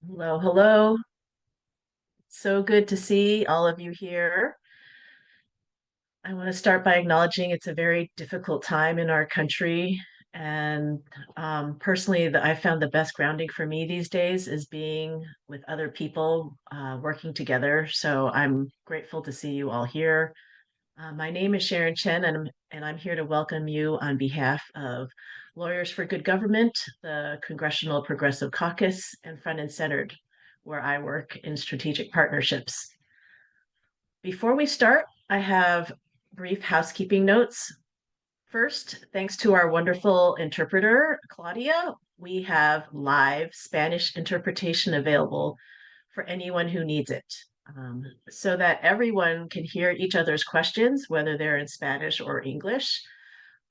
Hello, hello. So good to see all of you here. I want to start by acknowledging it's a very difficult time in our country. And personally, I found the best grounding for me these days is being with other people, working together. So I'm grateful to see you all here. My name is Sharon Chen, and I'm here to welcome you on behalf of Lawyers for Good Government, the Congressional Progressive Caucus, and Front and Centered, where I work in strategic partnerships. Before we start, I have brief housekeeping notes. First, thanks to our wonderful interpreter, Claudia, we have live Spanish interpretation available for anyone who needs it, so that everyone can hear each other's questions, whether they're in Spanish or English.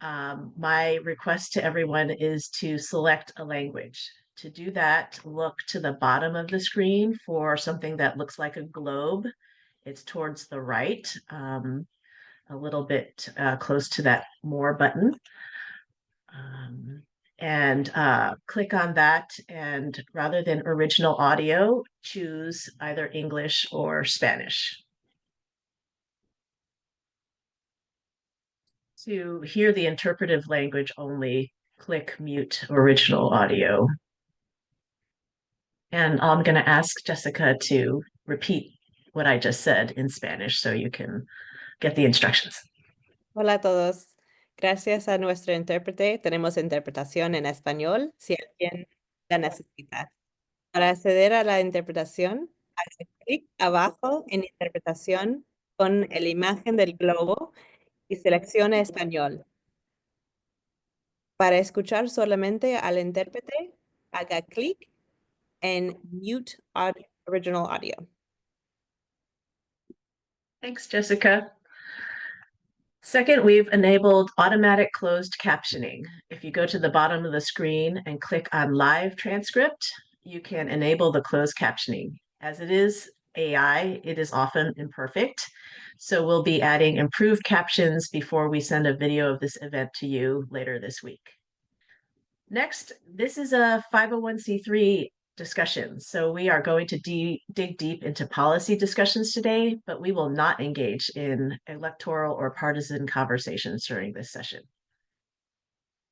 My request to everyone is to select a language. To do that, look to the bottom of the screen for something that looks like a globe. It's towards the right, a little bit close to that more button. Um, and click on that. And rather than original audio, choose either English or Spanish. To hear the interpretive language only, click mute original audio. And I'm going to ask Jessica to repeat what I just said in Spanish so you can get the instructions. Hola a todos. Gracias a nuestro intérprete, tenemos interpretación en español si alguien la necesita. Para acceder a la interpretación, haga clic abajo en interpretación con la imagen del globo y seleccione español. Para escuchar solamente al intérprete, haga clic en mute original audio. Thanks, Jessica. Second, we've enabled automatic closed captioning. If you go to the bottom of the screen and click on live transcript, you can enable the closed captioning. As it is AI, it is often imperfect. So we'll be adding improved captions before we send a video of this event to you later this week. Next, this is a 501c3 discussion. So we are going to dig deep into policy discussions today, but we will not engage in electoral or partisan conversations during this session.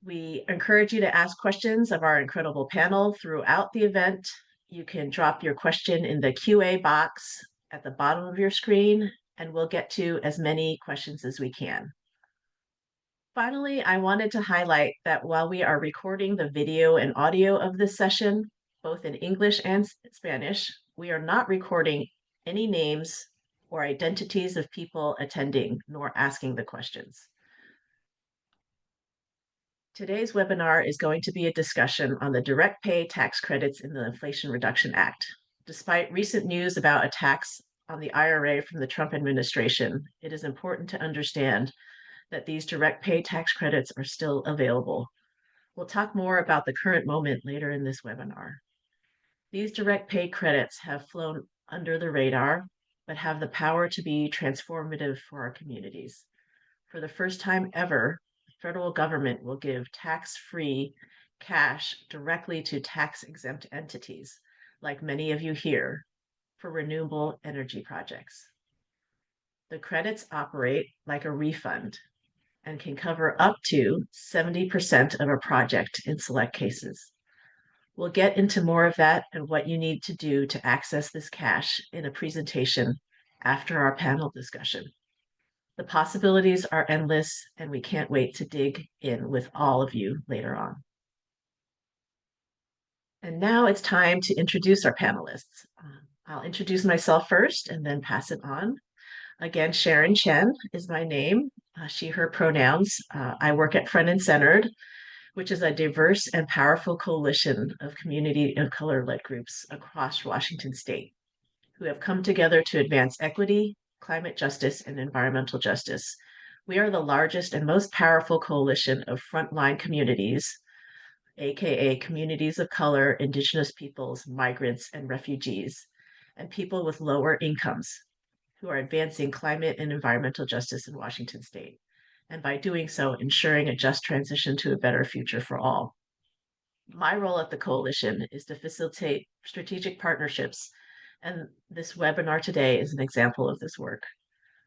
We encourage you to ask questions of our incredible panel throughout the event. You can drop your question in the QA box at the bottom of your screen, and we'll get to as many questions as we can. Finally, I wanted to highlight that while we are recording the video and audio of this session, both in English and Spanish, we are not recording any names or identities of people attending nor asking the questions. Today's webinar is going to be a discussion on the direct pay tax credits in the Inflation Reduction Act. Despite recent news about attacks on the IRA from the Trump administration, it is important to understand that these direct pay tax credits are still available. We'll talk more about the current moment later in this webinar. These direct pay credits have flown under the radar, but have the power to be transformative for our communities. For the first time ever, the federal government will give tax-free cash directly to tax-exempt entities, like many of you here, for renewable energy projects. The credits operate like a refund and can cover up to 70% of a project in select cases. We'll get into more of that and what you need to do to access this cash in a presentation after our panel discussion. The possibilities are endless, and we can't wait to dig in with all of you later on. And now it's time to introduce our panelists. I'll introduce myself first and then pass it on. Again, Sharon Chen is my name, she, her pronouns. I work at Front and Centered, which is a diverse and powerful coalition of community and color-led groups across Washington state who have come together to advance equity, climate justice, and environmental justice. We are the largest and most powerful coalition of frontline communities, aka communities of color, indigenous peoples, migrants, and refugees, and people with lower incomes who are advancing climate and environmental justice in Washington state, and by doing so, ensuring a just transition to a better future for all. My role at the coalition is to facilitate strategic partnerships, and this webinar today is an example of this work.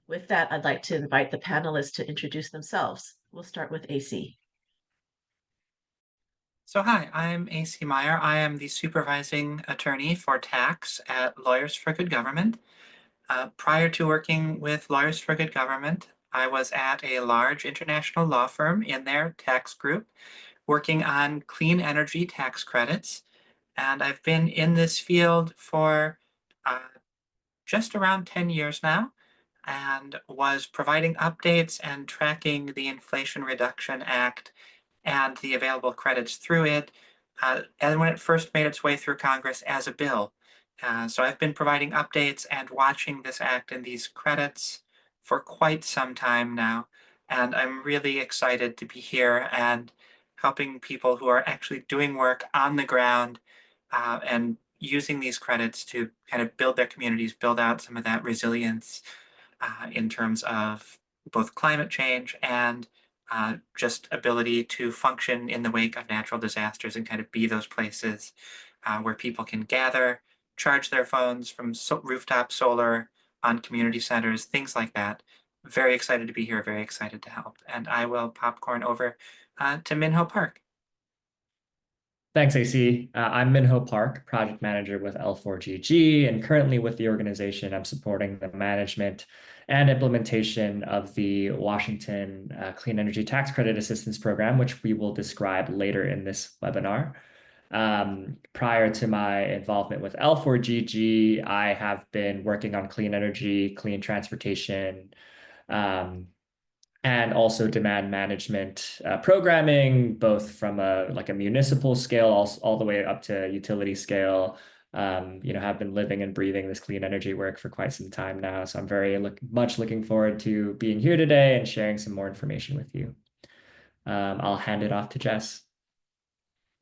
With that, I'd like to invite the panelists to introduce themselves. We'll start with AC. So hi, I'm AC Meyer. I am the supervising attorney for tax at Lawyers for Good Government. Prior to working with Lawyers for Good Government, I was at a large international law firm in their tax group working on clean energy tax credits. And I've been in this field for uh, just around 10 years now and was providing updates and tracking the Inflation Reduction Act and the available credits through it, and when it first made its way through Congress as a bill. So I've been providing updates and watching this act and these credits for quite some time now, and I'm really excited to be here and helping people who are actually doing work on the ground and using these credits to kind of build their communities, build out some of that resilience in terms of both climate change and just ability to function in the wake of natural disasters and kind of be those places where people can gather, charge their phones from rooftop solar on community centers, things like that. Very excited to be here, very excited to help. And I will popcorn over to Minho Park. Thanks, AC. I'm Minho Park, project manager with L4GG, and currently with the organization, I'm supporting the management and implementation of the Washington Clean Energy Tax Credit Assistance Program, which we will describe later in this webinar. Prior to my involvement with L4GG, I have been working on clean energy, clean transportation, and also demand management programming, both from a municipal scale all the way up to utility scale. Have been living and breathing this clean energy work for quite some time now. So I'm very much looking forward to being here today and sharing some more information with you. I'll hand it off to Jess.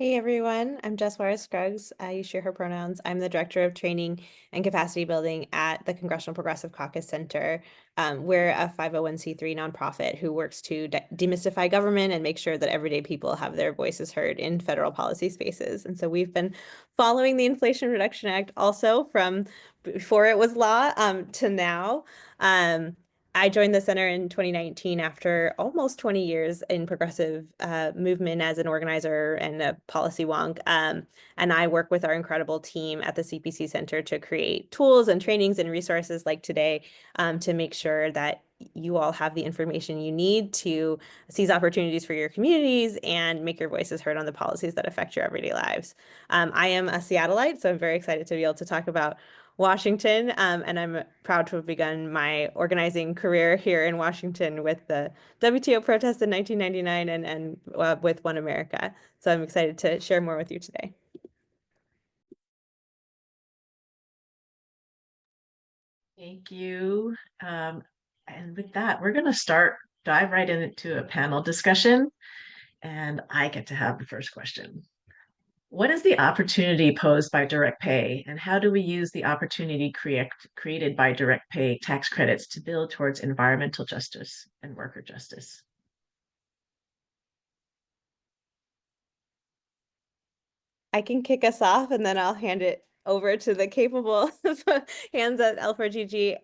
Hey everyone, I'm Jess Juarez-Scruggs. I use she, her pronouns. I'm the Director of Training and Capacity Building at the Congressional Progressive Caucus Center. We're a 501c3 nonprofit who works to demystify government and make sure that everyday people have their voices heard in federal policy spaces. And so we've been following the Inflation Reduction Act also from before it was law to now. I joined the center in 2019 after almost 20 years in progressive movement as an organizer and a policy wonk. And I work with our incredible team at the CPC Center to create tools and trainings and resources like today to make sure that you all have the information you need to seize opportunities for your communities and make your voices heard on the policies that affect your everyday lives. I am a Seattleite, so I'm very excited to be able to talk about Washington, and I'm proud to have begun my organizing career here in Washington with the WTO protests in 1999 and with One America. So I'm excited to share more with you today. Thank you. And with that, we're going to dive right into a panel discussion, and I get to have the first question. What is the opportunity posed by direct pay, and how do we use the opportunity created by direct pay tax credits to build towards environmental justice and worker justice? I can kick us off and then I'll hand it over to the capable hands at L4GG.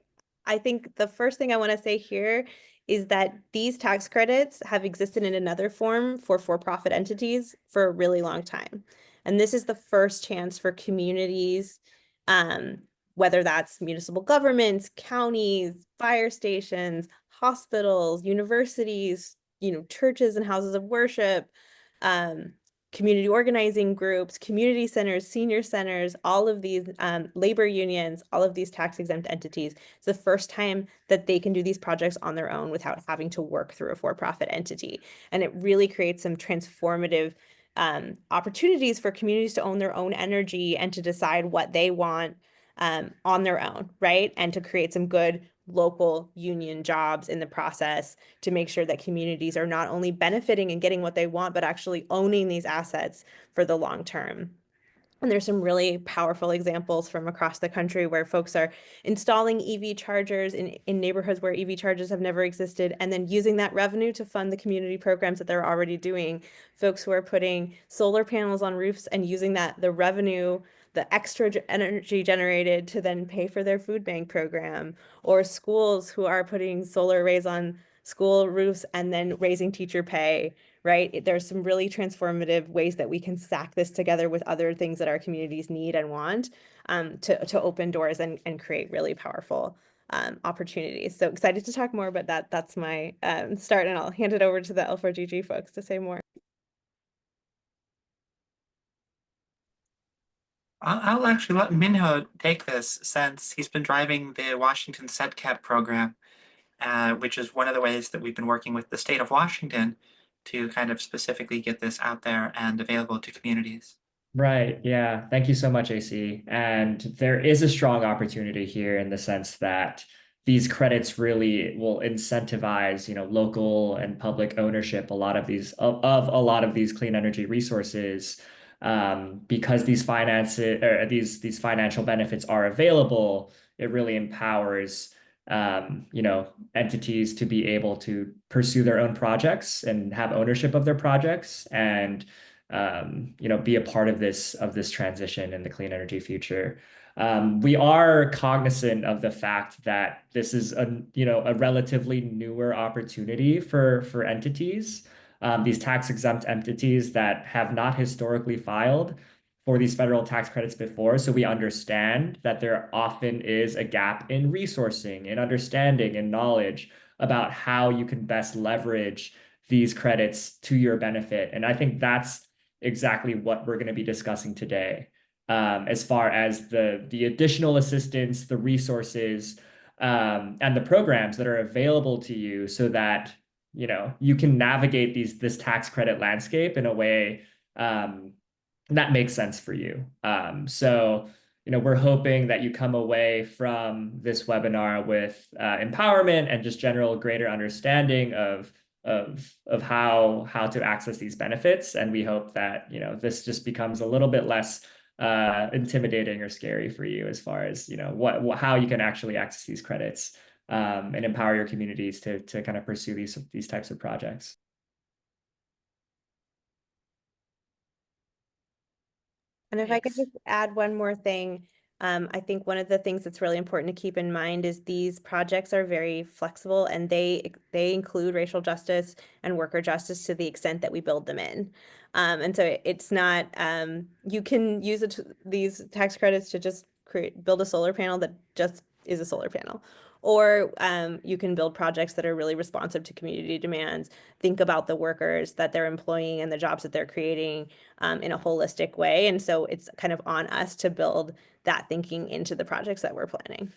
I think the first thing I want to say here is that these tax credits have existed in another form for-profit entities for a really long time. And this is the first chance for communities, whether that's municipal governments, counties, fire stations, hospitals, universities, churches and houses of worship, community organizing groups, community centers, senior centers, all of these labor unions, all of these tax-exempt entities. It's the first time that they can do these projects on their own without having to work through a for-profit entity. And it really creates some transformative opportunities for communities to own their own energy and to decide what they want on their own, right? And to create some good local union jobs in the process to make sure that communities are not only benefiting and getting what they want, but actually owning these assets for the long term. And there's some really powerful examples from across the country where folks are installing EV chargers in neighborhoods where EV chargers have never existed, and then using that revenue to fund the community programs that they're already doing. Folks who are putting solar panels on roofs and using the revenue, the extra energy generated to then pay for their food bank program, or schools who are putting solar arrays on school roofs and then raising teacher pay, right? There's some really transformative ways that we can stack this together with other things that our communities need and want, to open doors and create really powerful opportunities. So excited to talk more about that. That's my start, and I'll hand it over to the L4GG folks to say more. I'll actually let Minho take this, since he's been driving the Washington SetCap program, which is one of the ways that we've been working with the state of Washington to kind of specifically get this out there and available to communities. Right. Yeah. Thank you so much, AC. And there is a strong opportunity here in the sense that these credits really will incentivize, local and public ownership of a lot of these clean energy resources, because these finances or these financial benefits are available. It really empowers entities to be able to pursue their own projects and have ownership of their projects, and be a part of this transition in the clean energy future. We are cognizant of the fact that this is a relatively newer opportunity for entities, these tax-exempt entities that have not historically filed for these federal tax credits before. So we understand that there often is a gap in resourcing, in understanding, and knowledge about how you can best leverage these credits to your benefit. And I think that's exactly what we're going to be discussing today, as far as the additional assistance, the resources, and the programs that are available to you, so that you can navigate this tax credit landscape in a way that makes sense for you. So we're hoping that you come away from this webinar with empowerment and just general greater understanding of how to access these benefits. And we hope that this just becomes a little bit less intimidating or scary for you, as far as how you can actually access these credits, and empower your communities to kind of pursue these types of projects. And if I could Thanks. just add one more thing, I think one of the things that's really important to keep in mind is these projects are very flexible, and they include racial justice and worker justice to the extent that we build them in. And so it's not, you can use these tax credits to just build a solar panel that just is a solar panel. Or you can build projects that are really responsive to community demands. Think about the workers that they're employing and the jobs that they're creating in a holistic way. And so it's kind of on us to build that thinking into the projects that we're planning.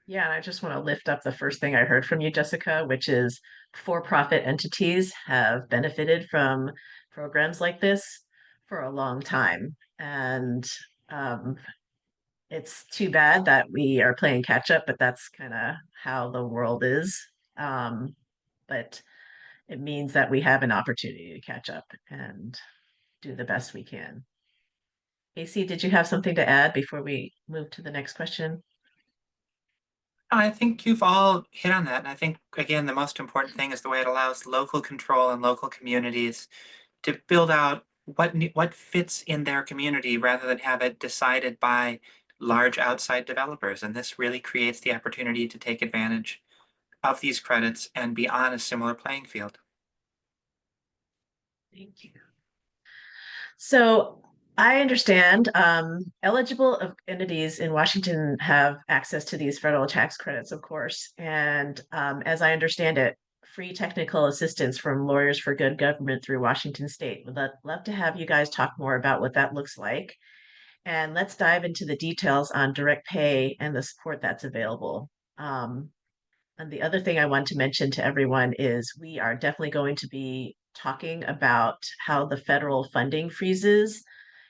Yeah, and I just want to lift up the first thing I heard from you, Jessica, which is for-profit entities have benefited from programs like this for a long time. And um, it's too bad that we are playing catch up, but that's kind of how the world is. But it means that we have an opportunity to catch up and do the best we can. AC, did you have something to add before we move to the next question? I think you've all hit on that. And I think, again, the most important thing is the way it allows local control and local communities to build out what fits in their community, rather than have it decided by large outside developers. And this really creates the opportunity to take advantage of these credits and be on a similar playing field. Thank you. So I understand eligible entities in Washington have access to these federal tax credits, of course. And as I understand it, free technical assistance from Lawyers for Good Government through Washington State. Would love to have you guys talk more about what that looks like. And let's dive into the details on direct pay and the support that's available. And the other thing I want to mention to everyone is we are definitely going to be talking about how the federal funding freezes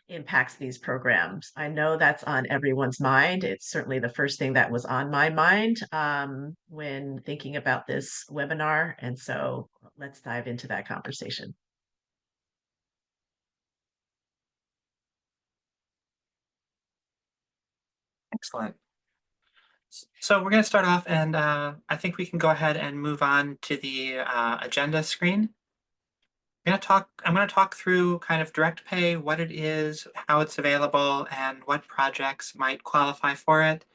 impacts these programs. I know that's on everyone's mind. It's certainly the first thing that was on my mind when thinking about this webinar. And so let's dive into that conversation. Excellent. So we're going to start off, and I think we can go ahead and move on to the agenda screen. I'm going to talk through kind of direct pay, what it is, how it's available, and what projects might qualify for it.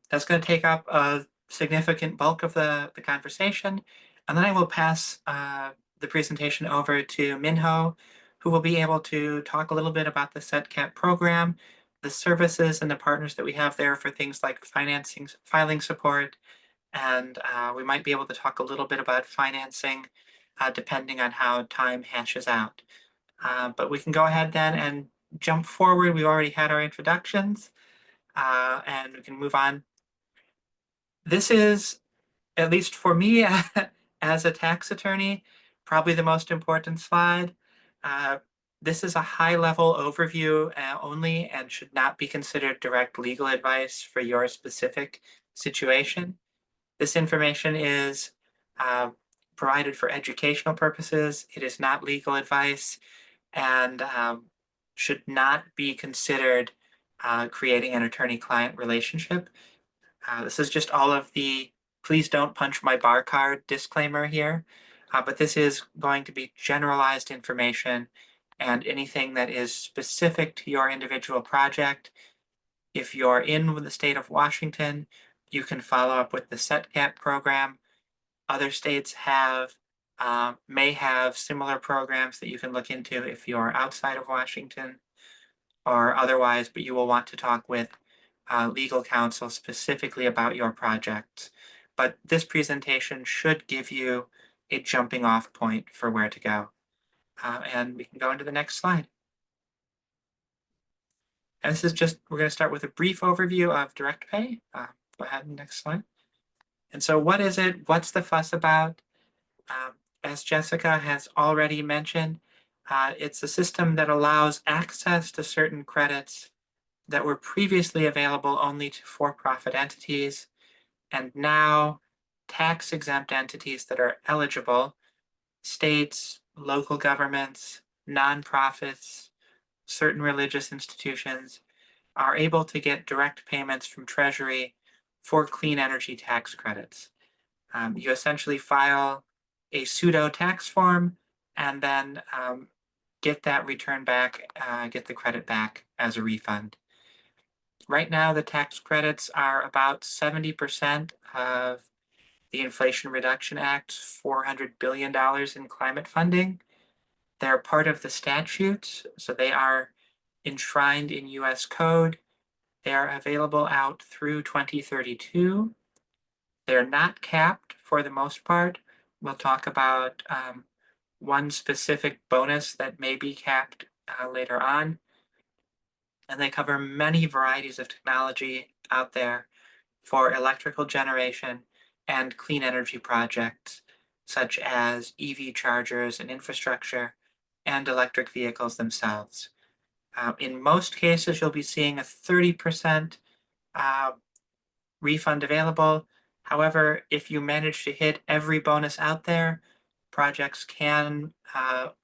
That's going to take up a significant bulk of the conversation. And then I will pass the presentation over to Minho, who will be able to talk a little bit about the SETCAP program, the services and the partners that we have there for things like financing, filing support, and we might be able to talk a little bit about financing depending on how time hashes out. But we can go ahead then and jump forward. We've already had our introductions, and we can move on. This is, at least for me as a tax attorney, probably the most important slide. This is a high-level overview only and should not be considered direct legal advice for your specific situation. This information is provided for educational purposes. It is not legal advice and should not be considered creating an attorney-client relationship. This is just all of the please don't punch my bar card disclaimer here, but this is going to be generalized information, and anything that is specific to your individual project. If you're in the state of Washington, you can follow up with the SETCAP program. Other states may have similar programs that you can look into if you're outside of Washington or otherwise, but you will want to talk with legal counsel specifically about your project. But this presentation should give you a jumping off point for where to go. And we can go into the next slide. And this is just, we're going to start with a brief overview of direct pay. Go ahead, next slide. And so what is it? What's the fuss about? As Jessica has already mentioned, it's a system that allows access to certain credits that were previously available only to for-profit entities, and now tax-exempt entities that are eligible, states, local governments, nonprofits, certain religious institutions, are able to get direct payments from Treasury for clean energy tax credits. You essentially file a pseudo tax form and then get that return back, get the credit back as a refund. Right now, the tax credits are about 70% of the Inflation Reduction Act's $400 billion in climate funding. They're part of the statutes, so they are enshrined in US code. They are available out through 2032. They're not capped for the most part. We'll talk about one specific bonus that may be capped later on. And they cover many varieties of technology out there for electrical generation and clean energy projects, such as EV chargers and infrastructure and electric vehicles themselves. In most cases, you'll be seeing a 30% refund available. However, if you manage to hit every bonus out there, projects can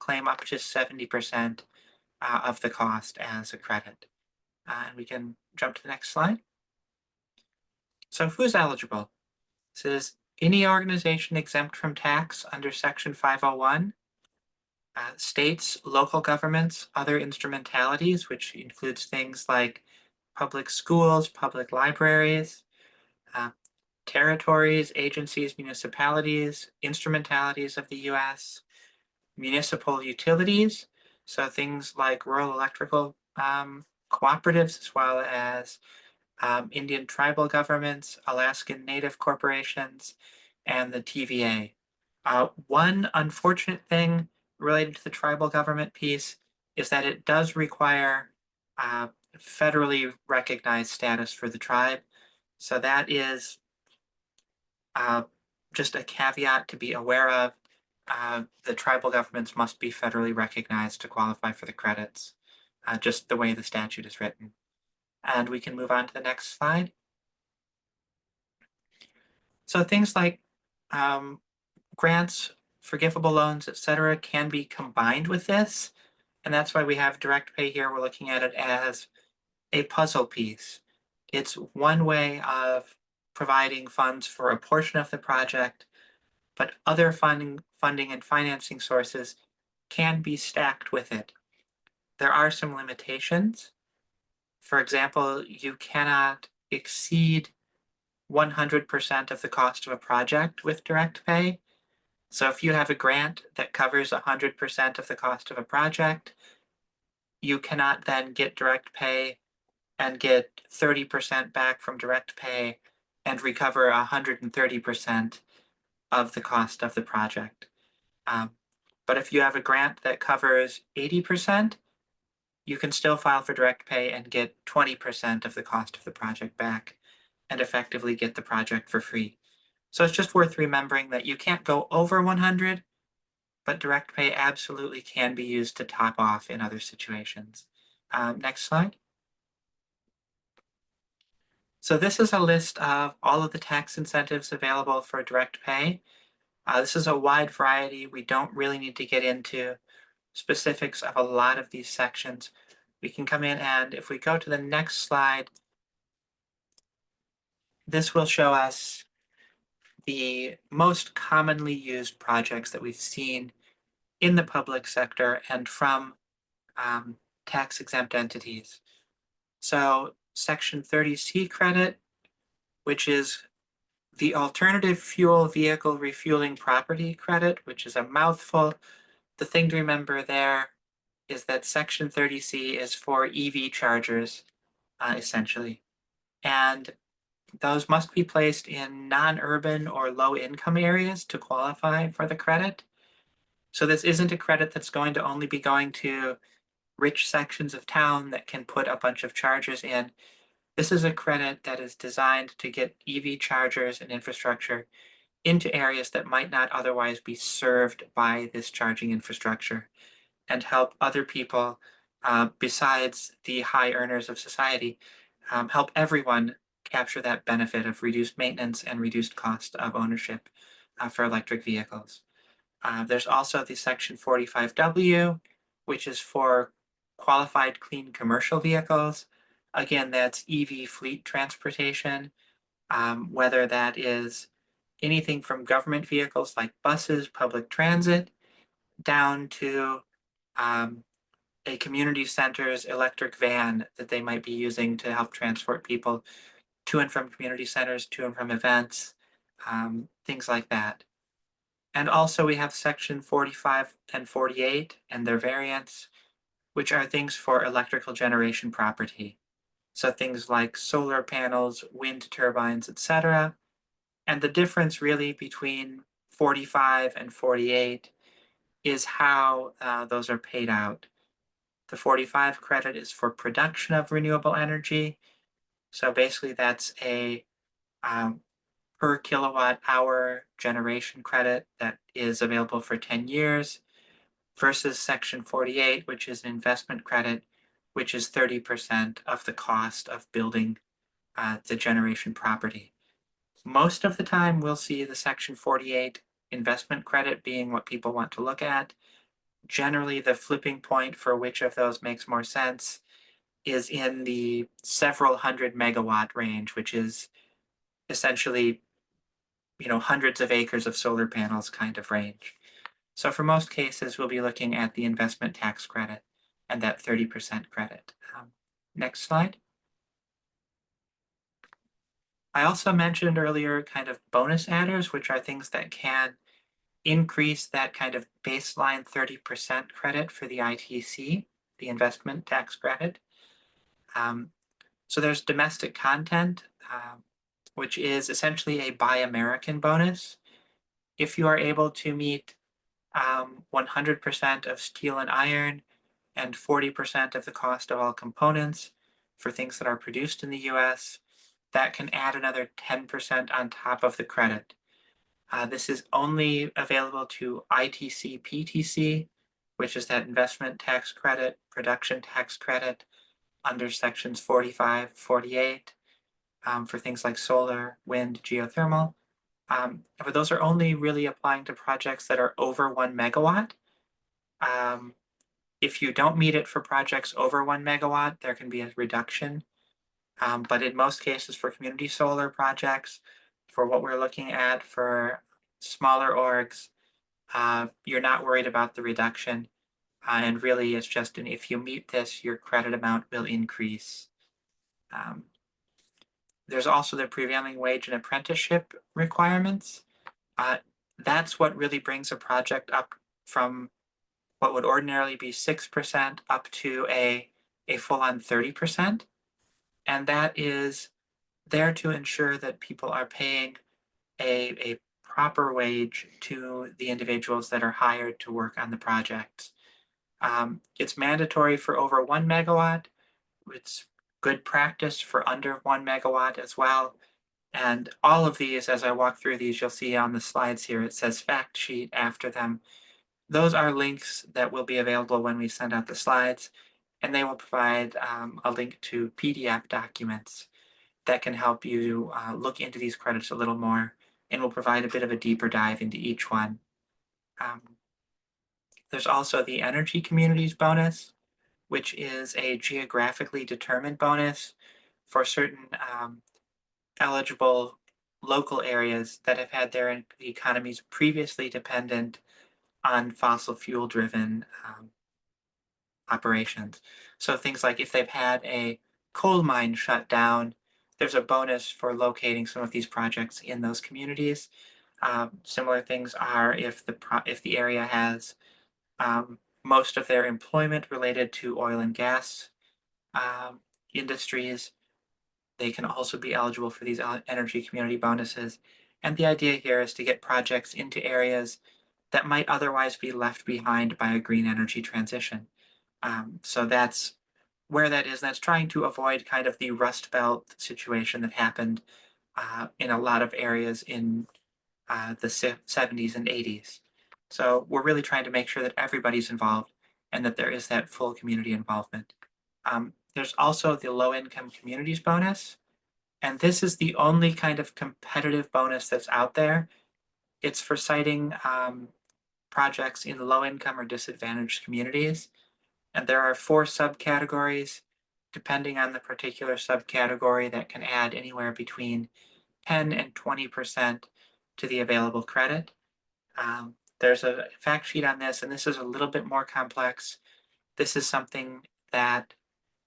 claim up to 70% of the cost as a credit. And we can jump to the next slide. So who's eligible? This is any organization exempt from tax under Section 501, states, local governments, other instrumentalities, which includes things like public schools, public libraries, territories, agencies, municipalities, instrumentalities of the US, municipal utilities, so things like rural electrical cooperatives, as well as Indian tribal governments, Alaskan Native corporations, and the TVA. One unfortunate thing related to the tribal government piece is that it does require federally recognized status for the tribe. So that is just a caveat to be aware of. The tribal governments must be federally recognized to qualify for the credits, just the way the statute is written. And we can move on to the next slide. So things like grants, forgivable loans, etc., can be combined with this. And that's why we have direct pay here. We're looking at it as a puzzle piece. It's one way of providing funds for a portion of the project, but other funding and financing sources can be stacked with it. There are some limitations. For example, you cannot exceed 100% of the cost of a project with direct pay. So if you have a grant that covers 100% of the cost of a project, you cannot then get direct pay and get 30% back from direct pay and recover 130% of the cost of the project. But if you have a grant that covers 80%, you can still file for direct pay and get 20% of the cost of the project back and effectively get the project for free. So it's just worth remembering that you can't go over 100, but direct pay absolutely can be used to top off in other situations. Next slide. So this is a list of all of the tax incentives available for direct pay. This is a wide variety. We don't really need to get into specifics of a lot of these sections. We can come in, and if we go to the next slide, this will show us the most commonly used projects that we've seen in the public sector and from tax-exempt entities. So Section 30C credit, which is the alternative fuel vehicle refueling property credit, which is a mouthful. The thing to remember there is that Section 30C is for EV chargers, essentially. And those must be placed in non-urban or low-income areas to qualify for the credit. So this isn't a credit that's going to only be going to rich sections of town that can put a bunch of chargers in. This is a credit that is designed to get EV chargers and infrastructure into areas that might not otherwise be served by this charging infrastructure and help other people, besides the high earners of society, help everyone capture that benefit of reduced maintenance and reduced cost of ownership for electric vehicles. There's also the Section 45W, which is for qualified clean commercial vehicles. Again, that's EV fleet transportation, whether that is anything from government vehicles like buses, public transit, down to a community center's electric van that they might be using to help transport people to and from community centers, to and from events, things like that. And also we have Section 45 and 48 and their variants, which are things for electrical generation property. So things like solar panels, wind turbines, etc. And the difference really between 45 and 48 is how those are paid out. The 45 credit is for production of renewable energy. So basically that's a per kilowatt hour generation credit that is available for 10 years versus Section 48, which is an investment credit, which is 30% of the cost of building the generation property. Most of the time, we'll see the Section 48 investment credit being what people want to look at. Generally, the flipping point for which of those makes more sense is in the several hundred megawatt range, which is essentially, hundreds of acres of solar panels kind of range. So for most cases, we'll be looking at the investment tax credit and that 30% credit. Next slide. I also mentioned earlier kind of bonus adders, which are things that can increase that kind of baseline 30% credit for the ITC, the investment tax credit. So there's domestic content, which is essentially a Buy American bonus. If you are able to meet 100% of steel and iron and 40% of the cost of all components for things that are produced in the US, that can add another 10% on top of the credit. This is only available to ITC PTC, which is that investment tax credit, production tax credit under sections 45, 48 for things like solar, wind, geothermal. But those are only really applying to projects that are over 1 megawatt. If you don't meet it for projects over 1 megawatt, there can be a reduction. But in most cases for community solar projects, for what we're looking at for smaller orgs, you're not worried about the reduction. And really it's just if you meet this, your credit amount will increase. There's also the prevailing wage and apprenticeship requirements. That's what really brings a project up from what would ordinarily be 6% up to a full-on 30%. And that is there to ensure that people are paying a proper wage to the individuals that are hired to work on the projects. It's mandatory for over 1 megawatt. It's good practice for under 1 megawatt as well. And all of these, as I walk through these, you'll see on the slides here, it says fact sheet after them. Those are links that will be available when we send out the slides, and they will provide a link to PDF documents that can help you look into these credits a little more, and will provide a bit of a deeper dive into each one. There's also the Energy Communities bonus, which is a geographically determined bonus for certain eligible local areas that have had their economies previously dependent on fossil fuel driven operations. So things like if they've had a coal mine shut down, there's a bonus for locating some of these projects in those communities. Similar things are if the area has most of their employment related to oil and gas industries, they can also be eligible for these energy community bonuses. And the idea here is to get projects into areas that might otherwise be left behind by a green energy transition. So that's where that is. That's trying to avoid kind of the Rust Belt situation that happened in a lot of areas in the 70s and 80s. So we're really trying to make sure that everybody's involved and that there is that full community involvement. There's also the low income communities bonus. And this is the only kind of competitive bonus that's out there. It's for citing projects in low income or disadvantaged communities. And there are 4 subcategories. Depending on the particular subcategory, that can add anywhere between 10 and 20% to the available credit. There's a fact sheet on this, and this is a little bit more complex. This is something that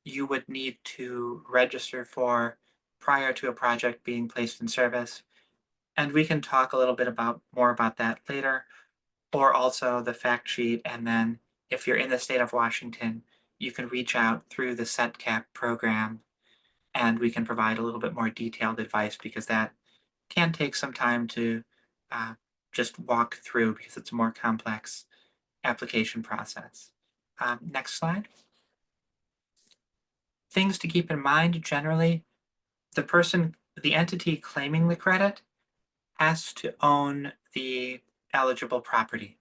you would need to register for prior to a project being placed in service. And we can talk a little bit more about that later, or also the fact sheet. And then if you're in the state of Washington, you can reach out through the SETCAP program and we can provide a little bit more detailed advice, because that can take some time to just walk through because it's a more complex application process. Next slide. Things to keep in mind generally, the entity claiming the credit has to own the eligible property.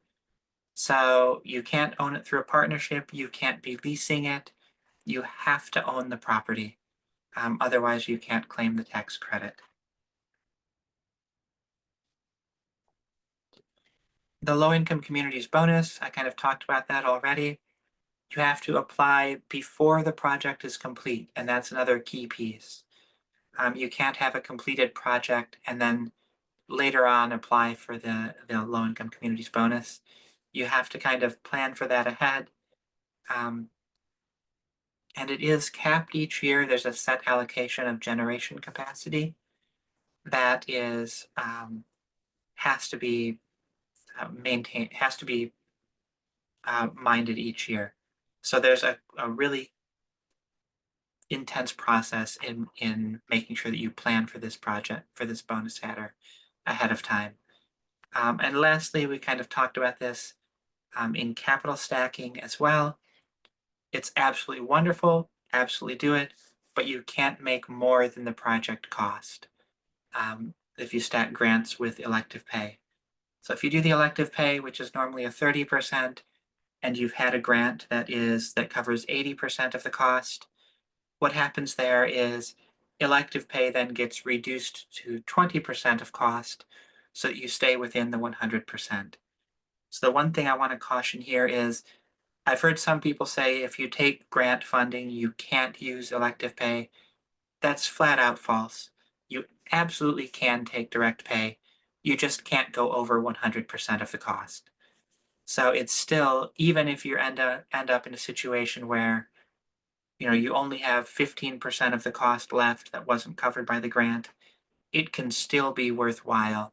So you can't own it through a partnership, you can't be leasing it, you have to own the property. Otherwise you can't claim the tax credit. The low-income communities bonus, I kind of talked about that already. You have to apply before the project is complete, and that's another key piece. You can't have a completed project and then later on apply for the low-income communities bonus. You have to kind of plan for that ahead. And it is capped each year. There's a set allocation of generation capacity that is has to be maintained, has to be minded each year. So there's a really intense process in making sure that you plan for this project, for this bonus adder ahead of time. And lastly, we kind of talked about this in capital stacking as well. It's absolutely wonderful, absolutely do it, but you can't make more than the project cost if you stack grants with elective pay. So if you do the elective pay, which is normally a 30%, and you've had a grant that covers 80% of the cost, what happens there is elective pay then gets reduced to 20% of cost so that you stay within the 100%. So the one thing I want to caution here is I've heard some people say if you take grant funding, you can't use elective pay. That's flat out false. You absolutely can take direct pay. You just can't go over 100% of the cost. So it's still, even if you end up in a situation where you only have 15% of the cost left that wasn't covered by the grant, it can still be worthwhile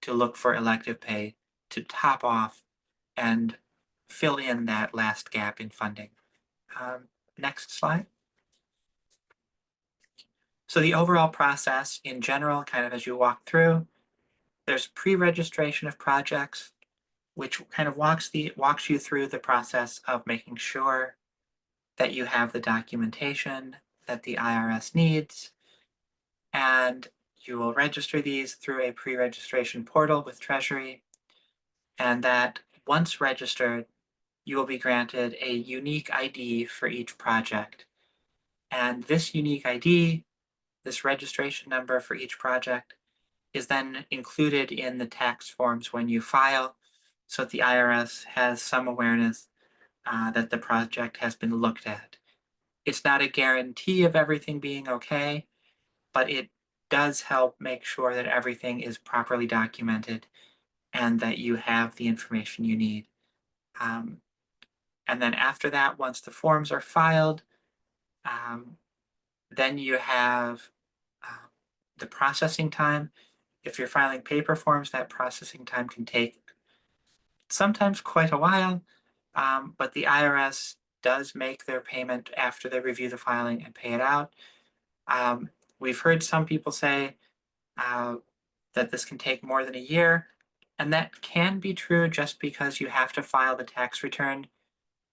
to look for elective pay to top off and fill in that last gap in funding. Next slide. So the overall process in general, kind of as you walk through, there's pre-registration of projects, which kind of walks you through the process of making sure that you have the documentation that the IRS needs, and you will register these through a pre-registration portal with Treasury, and that once registered, you will be granted a unique ID for each project. And this unique ID, this registration number for each project, is then included in the tax forms when you file, so that the IRS has some awareness that the project has been looked at. It's not a guarantee of everything being okay, but it does help make sure that everything is properly documented and that you have the information you need. And then after that, once the forms are filed, then you have the processing time. If you're filing paper forms, that processing time can take sometimes quite a while, but the IRS does make their payment after they review the filing and pay it out. We've heard some people say that this can take more than a year, and that can be true just because you have to file the tax return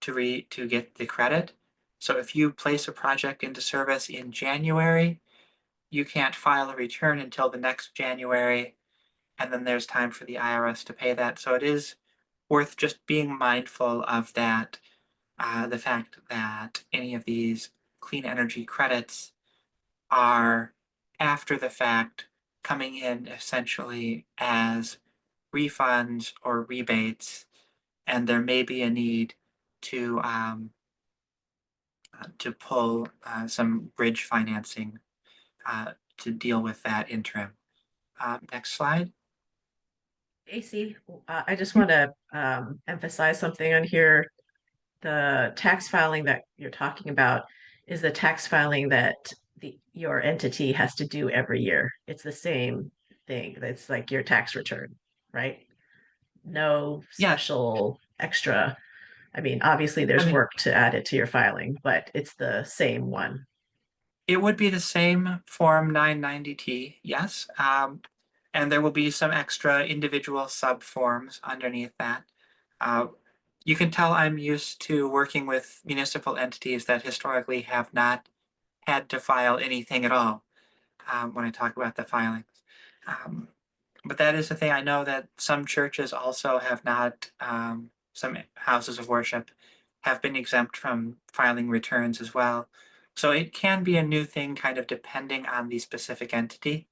to get the credit. So if you place a project into service in January, you can't file a return until the next January, and then there's time for the IRS to pay that. So it is worth just being mindful of that, the fact that any of these clean energy credits are after the fact coming in essentially as refunds or rebates, and there may be a need to pull some bridge financing to deal with that interim. Next slide. AC, I just want to emphasize something on here. The tax filing that you're talking about is the tax filing that your entity has to do every year. It's the same thing. It's like your tax return, right? No Yeah, special extra. I mean, obviously I there's mean, work to add it to your filing, but it's the same one. it would be the same Form 990T, yes. And there will be some extra individual sub-forms underneath that. You can tell I'm used to working with municipal entities that historically have not had to file anything at all when I talk about the filings. But that is the thing. I know that some churches also have not, some houses of worship have been exempt from filing returns as well. So it can be a new thing kind of depending on the specific entity.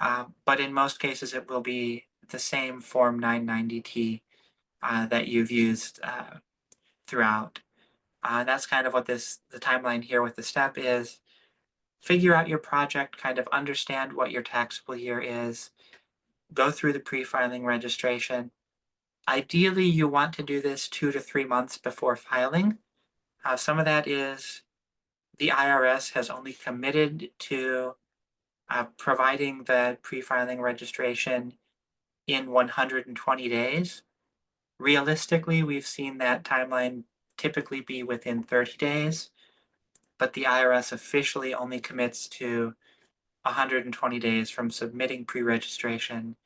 But in most cases, it will be the same Form 990T that you've used throughout. That's kind of what the timeline here with the step is. Figure out your project, kind of understand what your taxable year is, go through the pre-filing registration. Ideally, you want to do this 2 to 3 months before filing. Some of that is the IRS has only committed to providing the pre-filing registration in 120 days. Realistically, we've seen that timeline typically be within 30 days, but the IRS officially only commits to 120 days from submitting pre-registration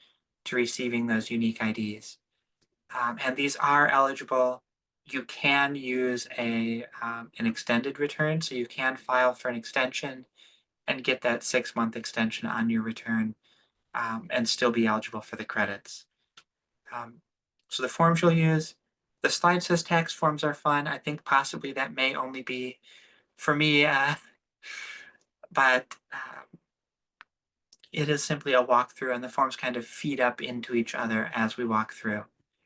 to receiving those unique IDs. And these are eligible. You can use an extended return, so you can file for an extension and get that 6-month extension on your return and still be eligible for the credits. So the forms you'll use, the slide says tax forms are fun. I think possibly that may only be for me, but it is simply a walkthrough, and the forms kind of feed up into each other as we walk through.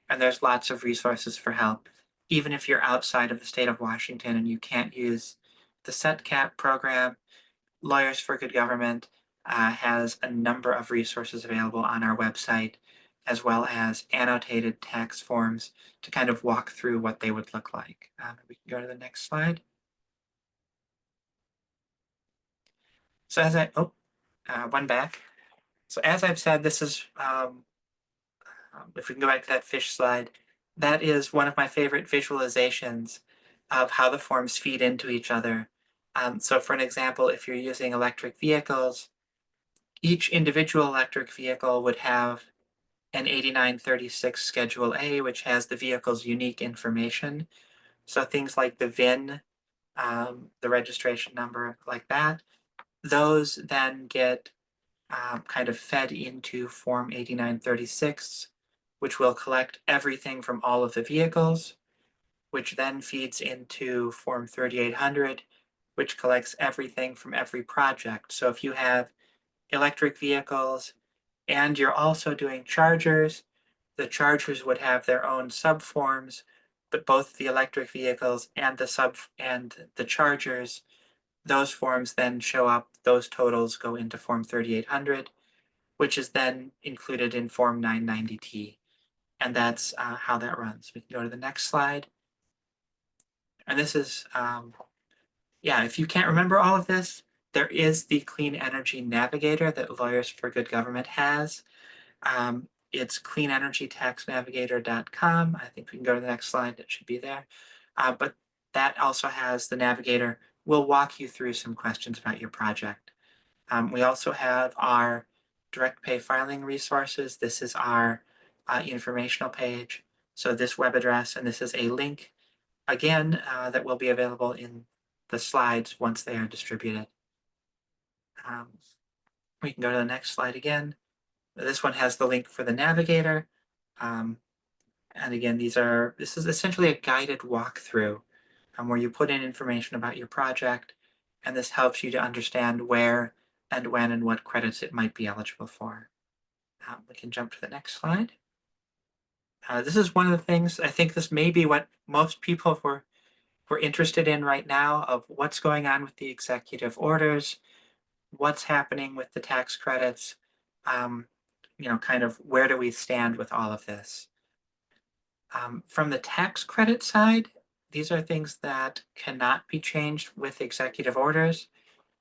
And there's lots of resources for help. Even if you're outside of the state of Washington and you can't use the SETCAP program, Lawyers for Good Government has a number of resources available on our website, as well as annotated tax forms to kind of walk through what they would look like. We can go to the next slide. So as one back. So as I've said, this is, if we can go back to that fish slide, that is one of my favorite visualizations of how the forms feed into each other. So for an example, if you're using electric vehicles, each individual electric vehicle would have an 8936 Schedule A, which has the vehicle's unique information. So things like the VIN, the registration number, like that, those then get kind of fed into Form 8936, which will collect everything from all of the vehicles, which then feeds into Form 3800, which collects everything from every project. So if you have electric vehicles and you're also doing chargers, the chargers would have their own subforms, but both the electric vehicles and the chargers, those forms then show up, those totals go into Form 3800, which is then included in Form 990T. And that's how that runs. We can go to the next slide. And this is, yeah, if you can't remember all of this, there is the Clean Energy Navigator that Lawyers for Good Government has. It's cleanenergytaxnavigator.com. I think we can go to the next slide. It should be there. But that also has the navigator. We'll walk you through some questions about your project. We also have our direct pay filing resources. This is our informational page. So this web address, and this is a link, again, that will be available in the slides once they are distributed. We can go to the next slide again. This one has the link for the navigator. And again, this is essentially a guided walkthrough where you put in information about your project, and this helps you to understand where and when and what credits it might be eligible for. We can jump to the next slide. This is one of the things, I think this may be what most people were interested in right now, of what's going on with the executive orders, what's happening with the tax credits, kind of where do we stand with all of this. From the tax credit side, these are things that cannot be changed with executive orders.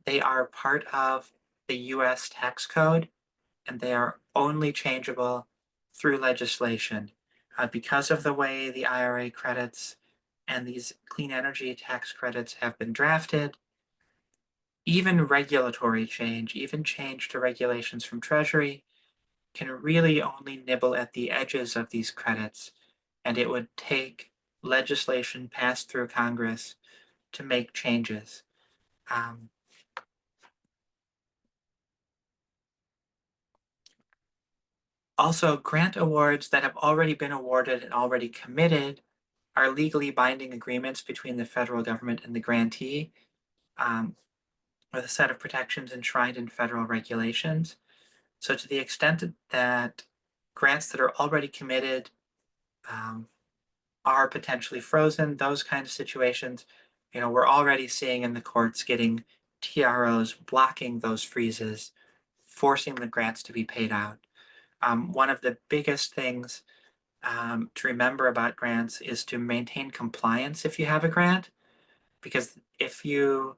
They are part of the US tax code, and they are only changeable through legislation. Because of the way the IRA credits and these clean energy tax credits have been drafted, even regulatory change, even change to regulations from Treasury, can really only nibble at the edges of these credits, and it would take legislation passed through Congress to make changes. Also, grant awards that have already been awarded and already committed are legally binding agreements between the federal government and the grantee, with a set of protections enshrined in federal regulations. So to the extent that grants that are already committed are potentially frozen, those kind of situations, we're already seeing in the courts getting TROs blocking those freezes, forcing the grants to be paid out. One of the biggest things to remember about grants is to maintain compliance if you have a grant, because if you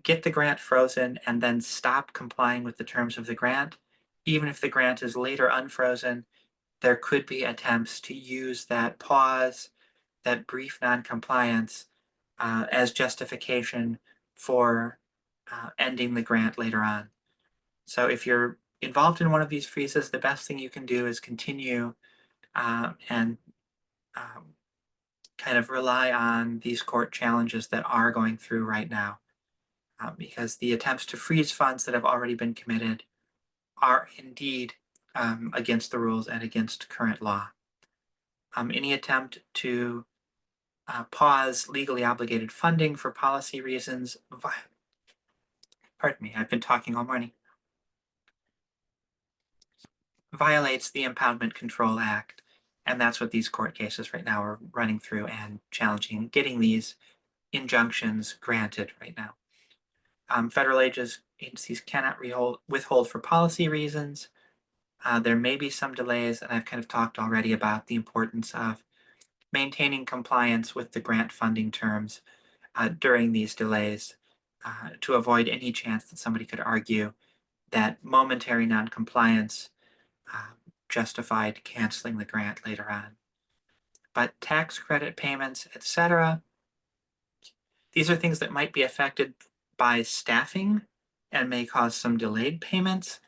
get the grant frozen and then stop complying with the terms of the grant, even if the grant is later unfrozen, there could be attempts to use that pause, that brief non-compliance, as justification for ending the grant later on. So if you're involved in one of these freezes, the best thing you can do is continue and kind of rely on these court challenges that are going through right now, because the attempts to freeze funds that have already been committed are indeed against the rules and against current law. Any attempt to pause legally obligated funding for policy reasons, pardon me, I've been talking all morning, violates the Impoundment Control Act. And that's what these court cases right now are running through and challenging, getting these injunctions granted right now. Federal agencies cannot withhold for policy reasons. There may be some delays, and I've kind of talked already about the importance of maintaining compliance with the grant funding terms during these delays to avoid any chance that somebody could argue that momentary noncompliance justified canceling the grant later on. But tax credit payments, etc., these are things that might be affected by staffing and may cause some delayed payments,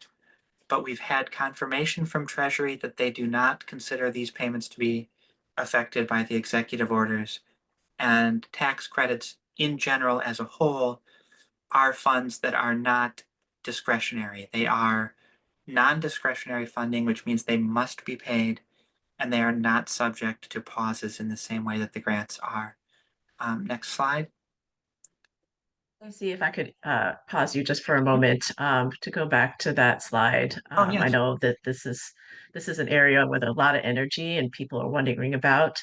but we've had confirmation from Treasury that they do not consider these payments to be affected by the executive orders, and tax credits in general as a whole are funds that are not discretionary. They are non-discretionary funding, which means they must be paid, and they are not subject to pauses in the same way that the grants are. Next slide. Let me see if I could pause you just for a moment to go back to that slide. Oh, I yes. know that this is an area with a lot of energy and people are wondering about.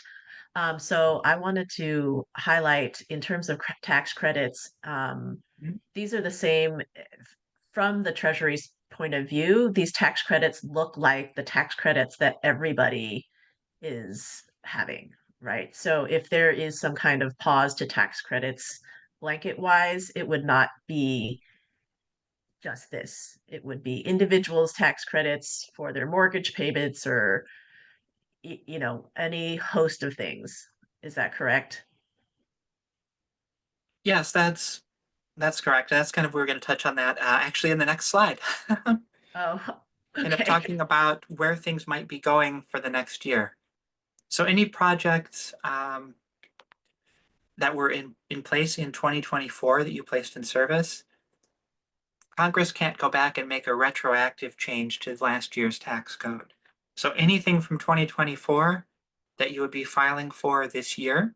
So I wanted to highlight in terms of tax credits, Mhm. these are the same from the Treasury's point of view. These tax credits look like the tax credits that everybody is having, right? So if there is some kind of pause to tax credits blanket wise, it would not be just this. It would be individuals' tax credits for their mortgage payments or, any host of things. Is that correct? Yes, that's correct. That's kind of, we're going to touch on that actually in the next slide. Oh, Kind of okay. talking about where things might be going for the next year. So any projects that were in place in 2024 that you placed in service, Congress can't go back and make a retroactive change to last year's tax code. So anything from 2024 that you would be filing for this year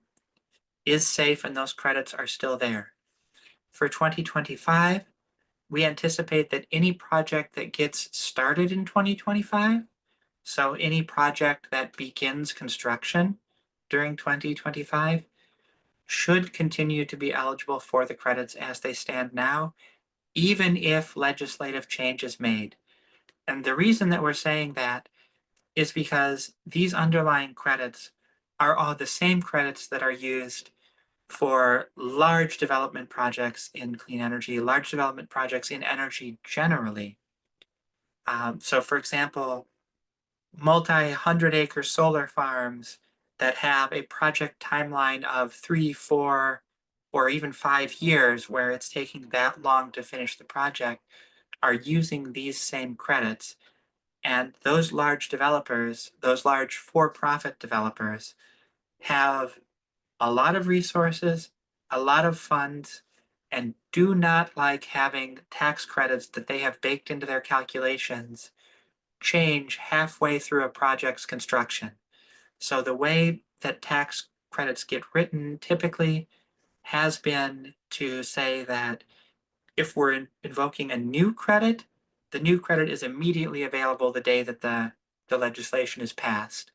is safe, and those credits are still there. For 2025, we anticipate that any project that gets started in 2025, so any project that begins construction during 2025, should continue to be eligible for the credits as they stand now, even if legislative change is made. And the reason that we're saying that is because these underlying credits are all the same credits that are used for large development projects in clean energy, large development projects in energy generally. So for example, multi-100-acre solar farms that have a project timeline of 3, 4, or even 5 years, where it's taking that long to finish the project, are using these same credits. And those large developers, those large for-profit developers, have a lot of resources, a lot of funds, and do not like having tax credits that they have baked into their calculations change halfway through a project's construction. So the way that tax credits get written typically has been to say that if we're invoking a new credit, the new credit is immediately available the day that the legislation is passed.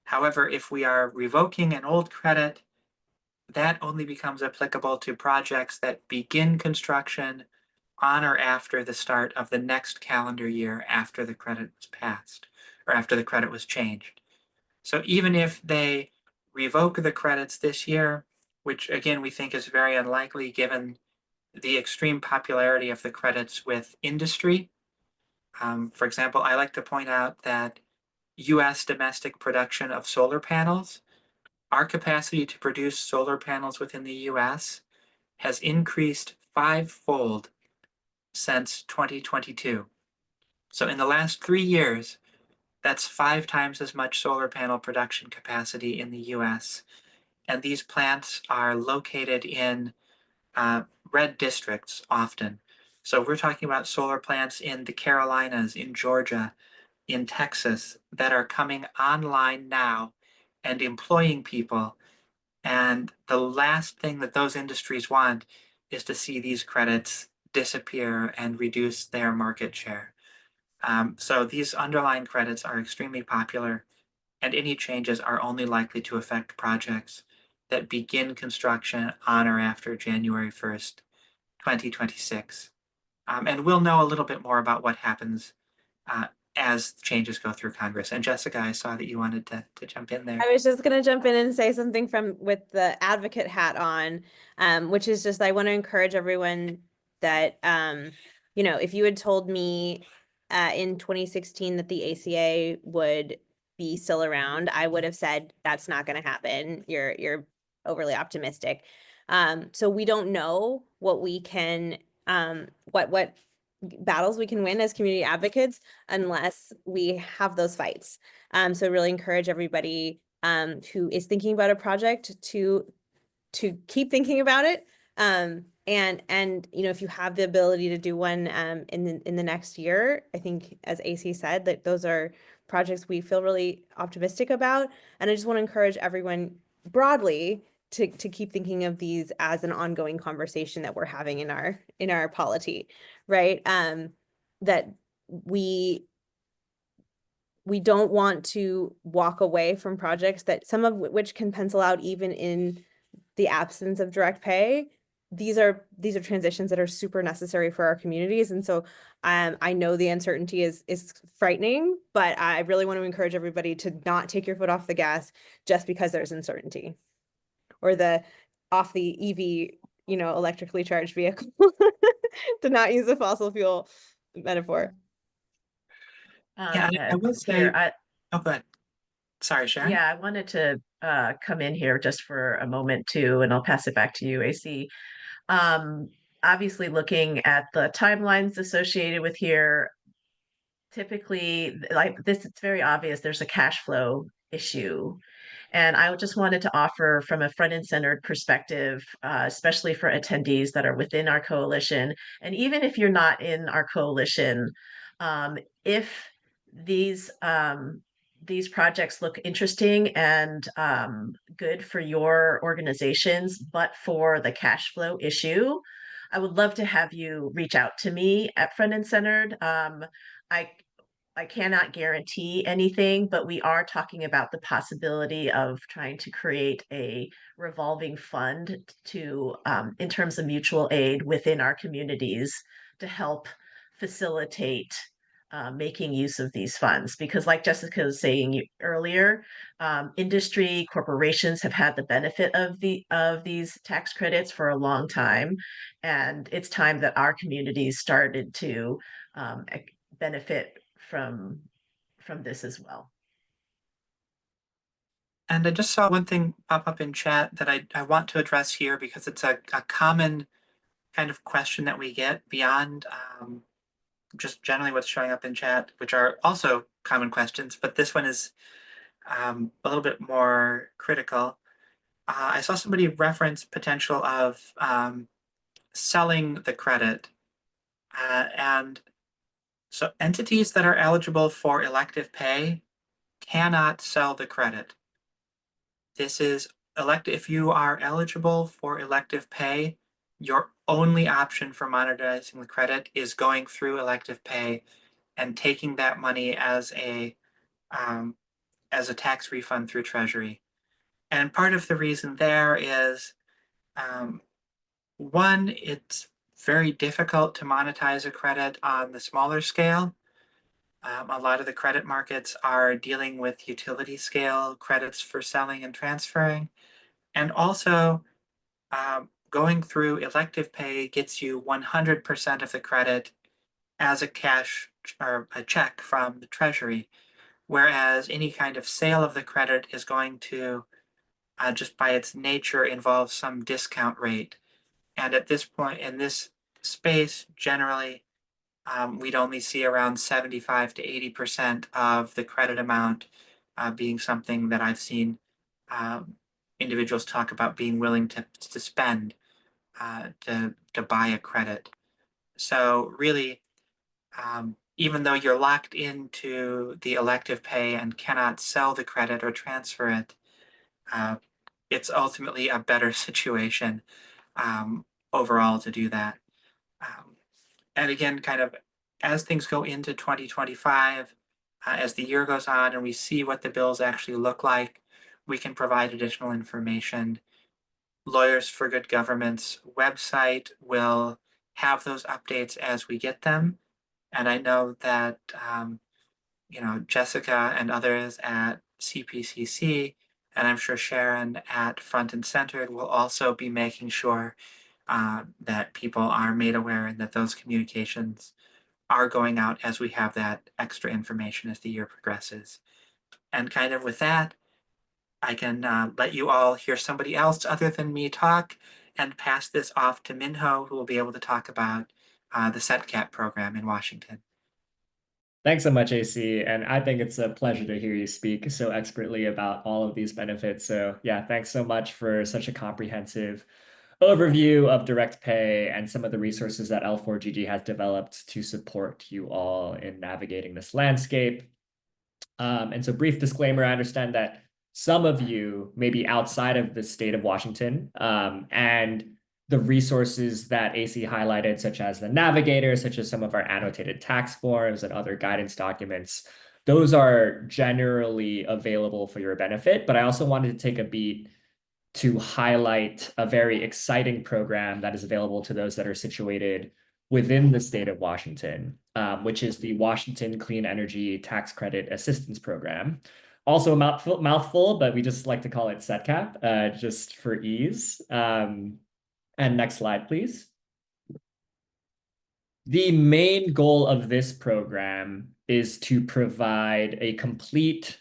However, if we are revoking an old credit, that only becomes applicable to projects that begin construction on or after the start of the next calendar year after the credit was passed or after the credit was changed. So even if they revoke the credits this year, which again we think is very unlikely given the extreme popularity of the credits with industry. For example, I like to point out that US domestic production of solar panels, our capacity to produce solar panels within the US has increased 5-fold since 2022. So in the last 3 years, that's 5 times as much solar panel production capacity in the US. And these plants are located in red districts often. So we're talking about solar plants in the Carolinas, in Georgia, in Texas that are coming online now and employing people. And the last thing that those industries want is to see these credits disappear and reduce their market share. So these underlying credits are extremely popular, and any changes are only likely to affect projects that begin construction on or after January 1st, 2026. And we'll know a little bit more about what happens as changes go through Congress. And Jessica, I saw that you wanted to jump in there. I was just going to jump in and say something with the advocate hat on, which is just I want to encourage everyone that, if you had told me in 2016 that the ACA would be still around, I would have said that's not going to happen. You're overly optimistic. So we don't know what we can, what battles we can win as community advocates unless we have those fights. So really encourage everybody who is thinking about a project to keep thinking about it. And if you have the ability to do one in the next year, I think as AC said, that those are projects we feel really optimistic about. And I just want to encourage everyone broadly to keep thinking of these as an ongoing conversation that we're having in our polity, right? That we don't want to walk away from projects that some of which can pencil out even in the absence of direct pay. These are transitions that are super necessary for our communities. And so I know the uncertainty is frightening, but I really want to encourage everybody to not take your foot off the gas just because there's uncertainty or off the EV, electrically charged vehicle to not use a fossil fuel metaphor. Yeah, I will say, oh, go ahead. Sorry, Sharon. Yeah, I wanted to come in here just for a moment too, and I'll pass it back to you, AC. Obviously, looking at the timelines associated with here, typically, like this, it's very obvious there's a cash flow issue. And I just wanted to offer from a front and centered perspective, especially for attendees that are within our coalition. And even if you're not in our coalition, if these these projects look interesting and good for your organizations, but for the cash flow issue, I would love to have you reach out to me at Front and Centered. I I cannot guarantee anything, but we are talking about the possibility of trying to create a revolving fund to, in terms of mutual aid within our communities to help facilitate making use of these funds. Because, like Jessica was saying earlier, industry corporations have had the benefit of these tax credits for a long time, and it's time that our communities started to benefit from this as well. And I just saw one thing pop up in chat that I want to address here because it's a common kind of question that we get beyond just generally what's showing up in chat, which are also common questions, but this one is a little bit more critical. I saw somebody reference potential of selling the credit. And so entities that are eligible for elective pay cannot sell the credit. This is if you are eligible for elective pay, your only option for monetizing the credit is going through elective pay and taking that money as a tax refund through Treasury. And part of the reason there is, one, it's very difficult to monetize a credit on the smaller scale. A lot of the credit markets are dealing with utility scale credits for selling and transferring. And also, going through elective pay gets you 100% of the credit as a cash or a check from the Treasury, whereas any kind of sale of the credit is going to, just by its nature, involve some discount rate. And at this point in this space, generally, we'd only see around 75 to 80% of the credit amount being something that I've seen individuals talk about being willing to spend to buy a credit. So really, even though you're locked into the elective pay and cannot sell the credit or transfer it, it's ultimately a better situation overall to do that. And again, kind of as things go into 2025, as the year goes on and we see what the bills actually look like, we can provide additional information. Lawyers for Good Government's website will have those updates as we get them. And I know that, Jessica and others at CPCC, and I'm sure Sharon at Front and Centered will also be making sure that people are made aware and that those communications are going out as we have that extra information as the year progresses. And kind of with that, I can let you all hear somebody else other than me talk and pass this off to Minho, who will be able to talk about the SETCAP program in Washington. Thanks so much, AC. And I think it's a pleasure to hear you speak so expertly about all of these benefits. So yeah, thanks so much for such a comprehensive overview of direct pay and some of the resources that L4GG has developed to support you all in navigating this landscape. And so brief disclaimer, I understand that some of you may be outside of the state of Washington, and the resources that AC highlighted, such as the navigator, such as some of our annotated tax forms and other guidance documents, those are generally available for your benefit. But I also wanted to take a beat to highlight a very exciting program that is available to those that are situated within the state of Washington, which is the Washington Clean Energy Tax Credit Assistance Program. Also a mouthful, but we just like to call it SETCAP, just for ease. And next slide, please. The main goal of this program is to provide a complete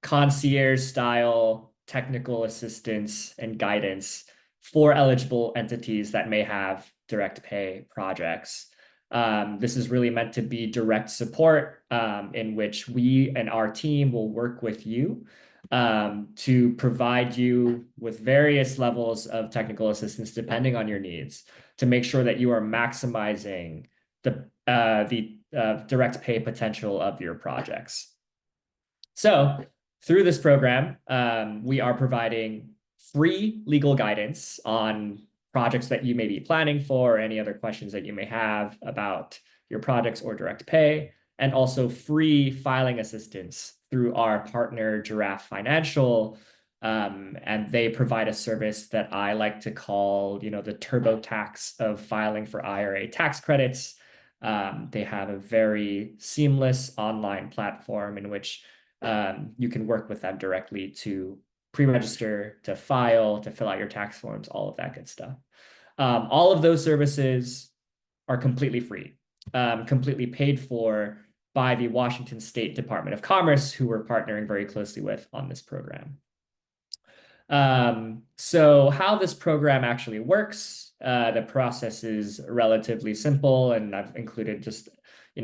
concierge-style technical assistance and guidance for eligible entities that may have direct pay projects. This is really meant to be direct support in which we and our team will work with you to provide you with various levels of technical assistance depending on your needs to make sure that you are maximizing the direct pay potential of your projects. So through this program, we are providing free legal guidance on projects that you may be planning for, or any other questions that you may have about your projects or direct pay, and also free filing assistance through our partner, Giraffe Financial. And they provide a service that I like to call, the TurboTax of filing for IRA tax credits. They have a very seamless online platform in which you can work with them directly to pre-register, to file, to fill out your tax forms, all of that good stuff. All of those services are completely free, completely paid for by the Washington State Department of Commerce, who we're partnering very closely with on this program. So how this program actually works, the process is relatively simple, and I've included just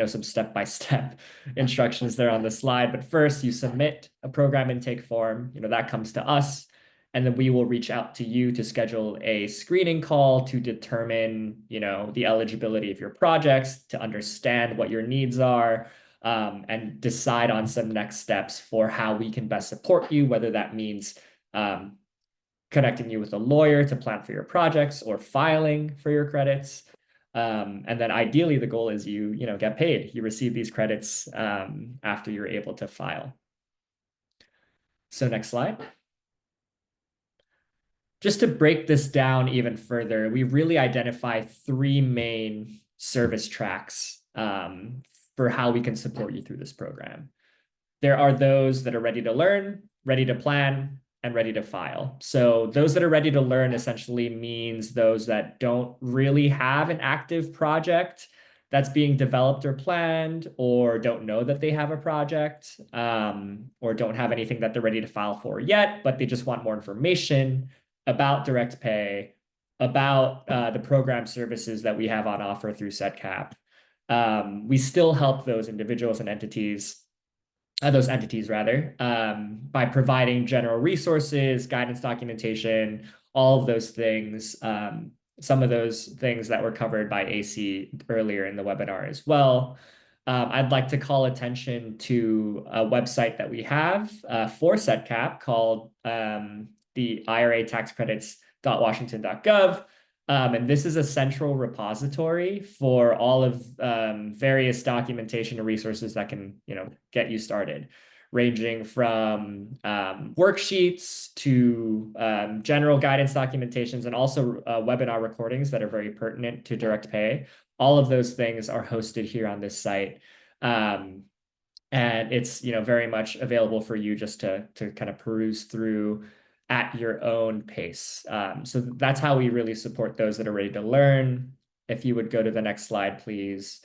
some step-by-step instructions there on the slide. But first, you submit a program intake form, that comes to us, and then we will reach out to you to schedule a screening call to determine, the eligibility of your projects, to understand what your needs are, and decide on some next steps for how we can best support you, whether that means connecting you with a lawyer to plan for your projects or filing for your credits. And then ideally, the goal is you get paid. You receive these credits after you're able to file. So next slide. Just to break this down even further, we really identify three main service tracks for how we can support you through this program. There are those that are ready to learn, ready to plan, and ready to file. So those that are ready to learn essentially means those that don't really have an active project that's being developed or planned, or don't know that they have a project, or don't have anything that they're ready to file for yet, but they just want more information about direct pay, about the program services that we have on offer through SETCAP. We still help those individuals and entities, by providing general resources, guidance documentation, all of those things. Some of those things that were covered by AC earlier in the webinar as well. I'd like to call attention to a website that we have for SETCAP called the IRA tax credits.washington.gov. And this is a central repository for all of various documentation and resources that can, get you started. ranging from worksheets to general guidance documentations, and also webinar recordings that are very pertinent to direct pay. All of those things are hosted here on this site. And it's very much available for you just to kind of peruse through at your own pace. So that's how we really support those that are ready to learn. If you would go to the next slide, please.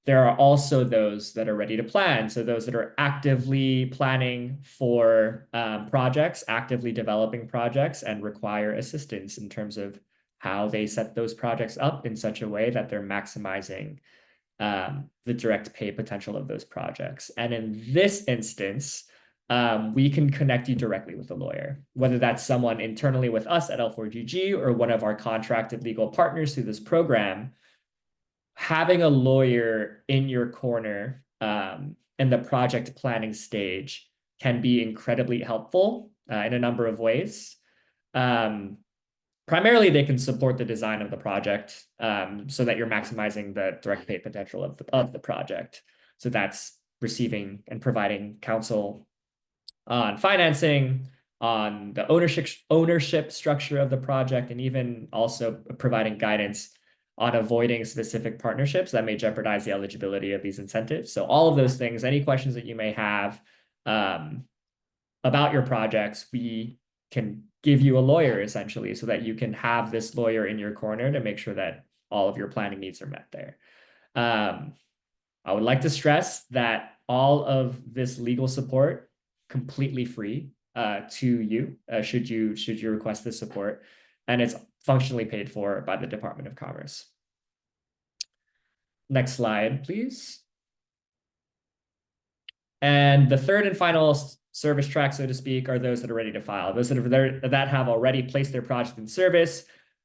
There are also those that are ready to plan. So those that are actively planning for projects, actively developing projects, and require assistance in terms of how they set those projects up in such a way that they're maximizing the direct pay potential of those projects. And in this instance, we can connect you directly with a lawyer, whether that's someone internally with us at L4GG or one of our contracted legal partners through this program. Having a lawyer in your corner in the project planning stage can be incredibly helpful in a number of ways. Primarily, they can support the design of the project so that you're maximizing the direct pay potential of the project. So that's receiving and providing counsel on financing, on the ownership structure of the project, and even also providing guidance on avoiding specific partnerships that may jeopardize the eligibility of these incentives. So all of those things, any questions that you may have about your projects, we can give you a lawyer essentially so that you can have this lawyer in your corner to make sure that all of your planning needs are met there. I would like to stress that all of this legal support completely free to you should you request this support, and it's functionally paid for by the Department of Commerce. Next slide, please. And the third and final service track, so to speak, are those that are ready to file. Those that have already placed their project in service,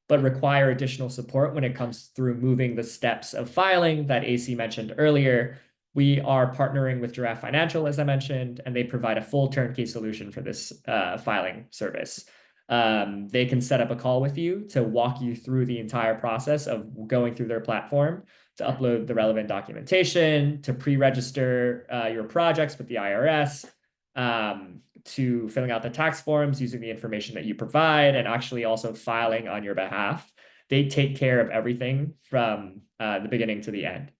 but require additional support when it comes through moving the steps of filing that AC mentioned earlier. We are partnering with Giraffe Financial, as I mentioned, and they provide a full turnkey solution for this filing service. They can set up a call with you to walk you through the entire process of going through their platform, to upload the relevant documentation, to pre-register your projects with the IRS, to filling out the tax forms using the information that you provide, and actually also filing on your behalf. They take care of everything from the beginning to the end.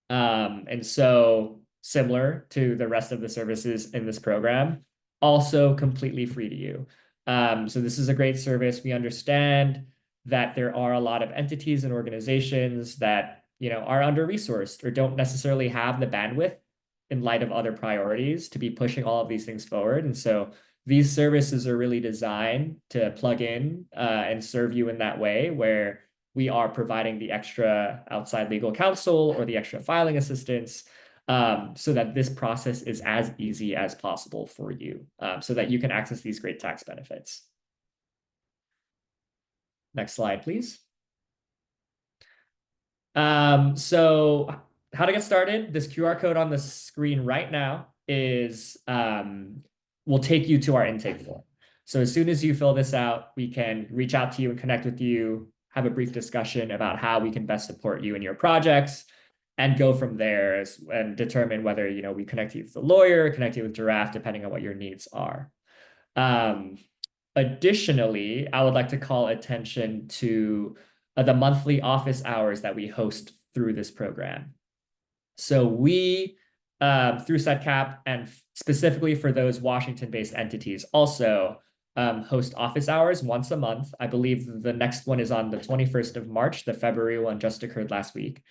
And so similar to the rest of the services in this program, also completely free to you. So this is a great service. We understand that there are a lot of entities and organizations that are under-resourced or don't necessarily have the bandwidth in light of other priorities to be pushing all of these things forward. And so these services are really designed to plug in and serve you in that way, where we are providing the extra outside legal counsel or the extra filing assistance so that this process is as easy as possible for you, so that you can access these great tax benefits. Next slide, please. So how to get started? This QR code on the screen right now is will take you to our intake form. So as soon as you fill this out, we can reach out to you and connect with you, have a brief discussion about how we can best support you in your projects, and go from there and determine whether we connect you with a lawyer, connect you with Giraffe, depending on what your needs are. Additionally, I would like to call attention to the monthly office hours that we host through this program. So we, through SETCAP, and specifically for those Washington-based entities, also host office hours once a month. I believe the next one is on the 21st of March. The February one just occurred last week.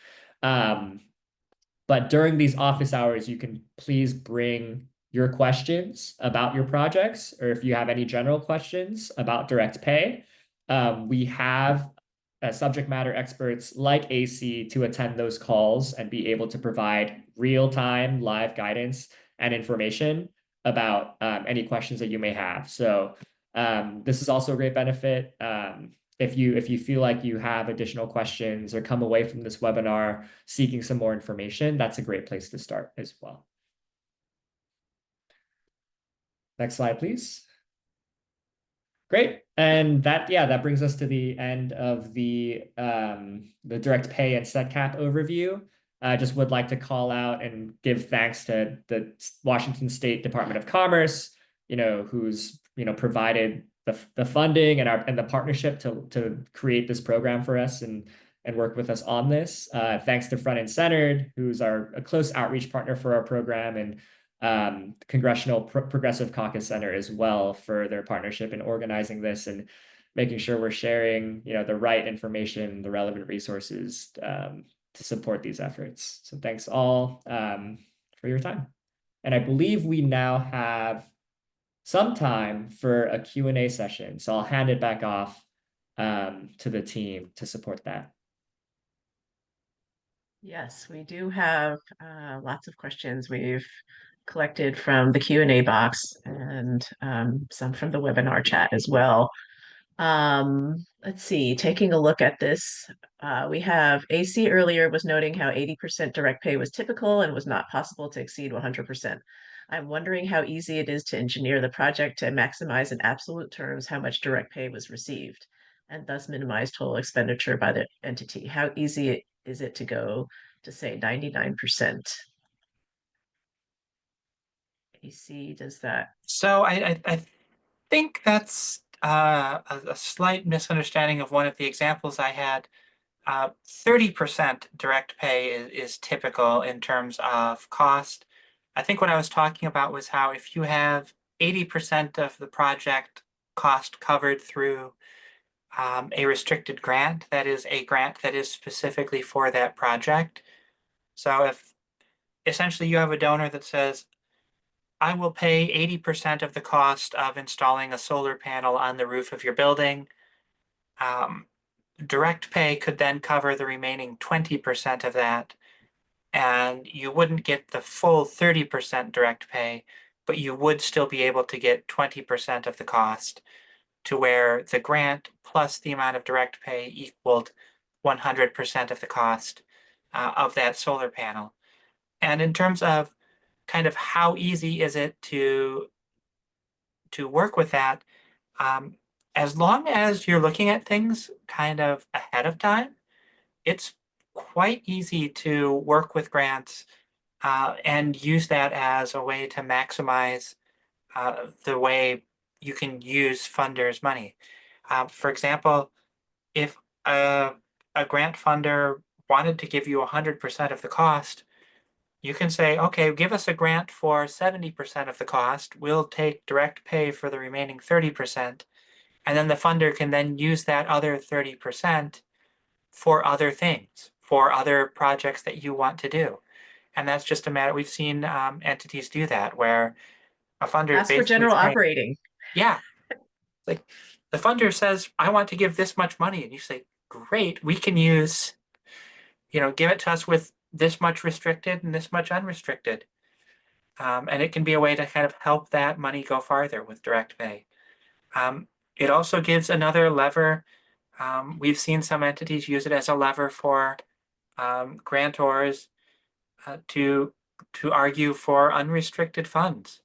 But during these office hours, you can please bring your questions about your projects, or if you have any general questions about direct pay. We have subject matter experts like AC to attend those calls and be able to provide real-time live guidance and information about any questions that you may have. So this is also a great benefit. If you feel like you have additional questions or come away from this webinar seeking some more information, that's a great place to start as well. Next slide, please. Great. And that brings us to the end of the direct pay and SETCAP overview. I just would like to call out and give thanks to the Washington State Department of Commerce, who's provided the funding and the partnership to create this program for us and work with us on this. Thanks to Front and Centered, who's a close outreach partner for our program, and Congressional Progressive Caucus Center as well for their partnership in organizing this and making sure we're sharing, the right information, the relevant resources to support these efforts. So thanks all for your time. And I believe we now have some time for a Q&A session. So I'll hand it back off to the team to support that. Yes, we do have lots of questions we've collected from the Q&A box and some from the webinar chat as well. Let's see, taking a look at this, we have AC earlier was noting how 80% direct pay was typical and was not possible to exceed 100%. I'm wondering how easy it is to engineer the project to maximize in absolute terms how much direct pay was received and thus minimize total expenditure by the entity. How easy is it to go to say 99%? AC, does that? So I think that's a slight misunderstanding of one of the examples I had. 30% direct pay is typical in terms of cost. I think what I was talking about was how if you have 80% of the project cost covered through a restricted grant, that is a grant that is specifically for that project. So if essentially you have a donor that says, I will pay 80% of the cost of installing a solar panel on the roof of your building. Direct pay could then cover the remaining 20% of that, and you wouldn't get the full 30% direct pay, but you would still be able to get 20% of the cost, to where the grant plus the amount of direct pay equaled 100% of the cost of that solar panel. And in terms of kind of how easy is it to work with that, as long as you're looking at things kind of ahead of time, it's quite easy to work with grants and use that as a way to maximize the way you can use funders' money. For example, if a grant funder wanted to give you 100% of the cost, you can say, okay, give us a grant for 70% of the cost. We'll take direct pay for the remaining 30%. And then the funder can then use that other 30% for other things, for other projects that you want to do. And that's just a matter, we've seen entities do that, where a funder is Ask for basically general saying, operating. yeah, like the funder says, I want to give this much money. And you say, great, we can use, give it to us with this much restricted and this much unrestricted. And it can be a way to kind of help that money go farther with direct pay. It also gives another lever. We've seen some entities use it as a lever for grantors to argue for unrestricted funds,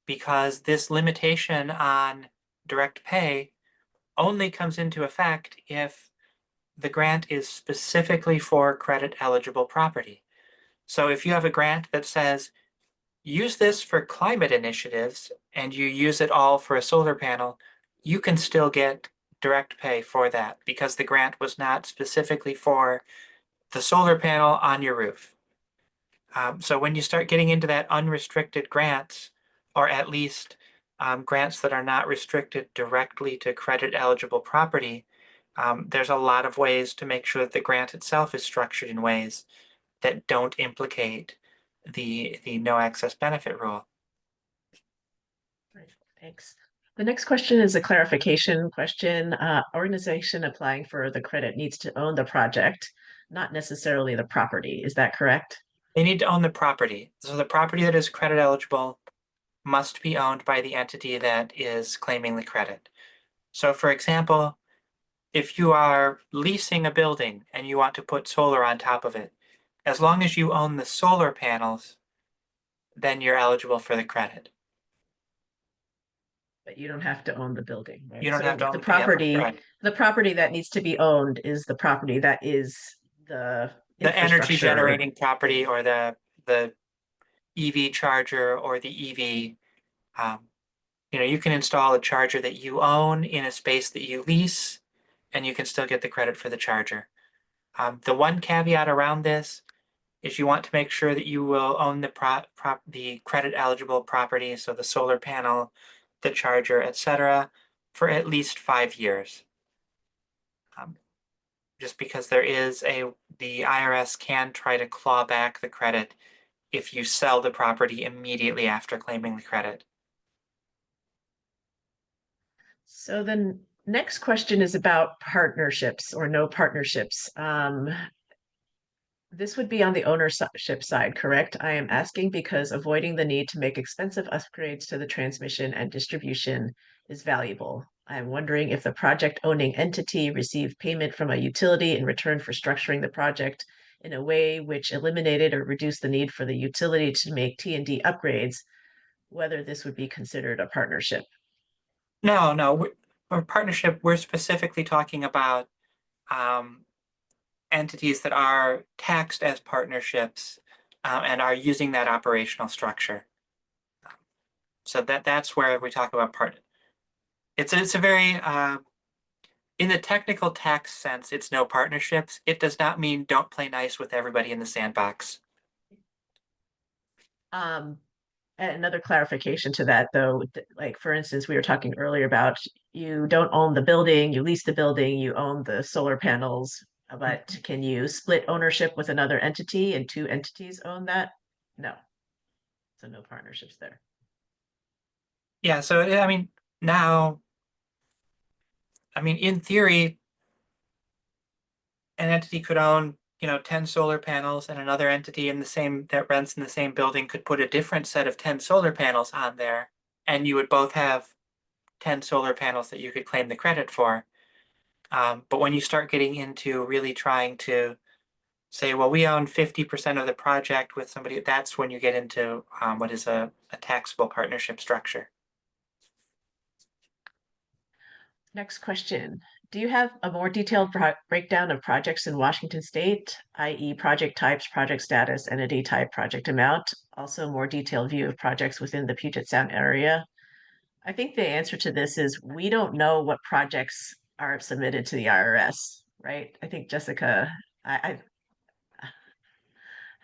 because this limitation on direct pay only comes into effect if the grant is specifically for credit eligible property. So if you have a grant that says, use this for climate initiatives, and you use it all for a solar panel, you can still get direct pay for that, because the grant was not specifically for the solar panel on your roof. So when you start getting into that unrestricted grants, or at least grants that are not restricted directly to credit eligible property, there's a lot of ways to make sure that the grant itself is structured in ways that don't implicate the no excess benefit rule. Right, thanks. The next question is a clarification question. Organization applying for the credit needs to own the project, not necessarily the property. Is that correct? They need to own the property. So the property that is credit eligible must be owned by the entity that is claiming the credit. So for example, if you are leasing a building and you want to put solar on top of it, as long as you own the solar panels, then you're eligible for the credit. But you don't have to own the building, right? You don't have to own the the property. right. The property that needs to be owned is the property that is the The energy infrastructure. generating property, or the EV charger, or the EV, you can install a charger that you own in a space that you lease, and you can still get the credit for the charger. The one caveat around this is you want to make sure that you will own the credit eligible property, so the solar panel, the charger, etc., for at least 5 years. Just because the IRS can try to claw back the credit if you sell the property immediately after claiming the credit. So the next question is about partnerships or no partnerships. This would be on the ownership side, correct? I am asking because avoiding the need to make expensive upgrades to the transmission and distribution is valuable. I'm wondering if the project owning entity received payment from a utility in return for structuring the project in a way which eliminated or reduced the need for the utility to make T&D upgrades, whether this would be considered a partnership. No, our partnership, we're specifically talking about entities that are taxed as partnerships and are using that operational structure. So that's where we talk about It's a very in the technical tax sense, it's no partnerships. It does not mean don't play nice with everybody in the sandbox. Another clarification to that, though, like for instance, we were talking earlier about you don't own the building, you lease the building, you own the solar panels, but can you split ownership with another entity and two entities own that? No. So no partnerships there. Yeah, so in theory, an entity could own 10 solar panels, and another entity that rents in the same building could put a different set of 10 solar panels on there, and you would both have 10 solar panels that you could claim the credit for. But when you start getting into really trying to say, well, we own 50% of the project with somebody, that's when you get into what is a taxable partnership structure. Next question. Do you have a more detailed breakdown of projects in Washington State, i.e. project types, project status, entity type, project amount? Also more detailed view of projects within the Puget Sound area? I think the answer to this is we don't know what projects are submitted to the IRS, right? I think Jessica I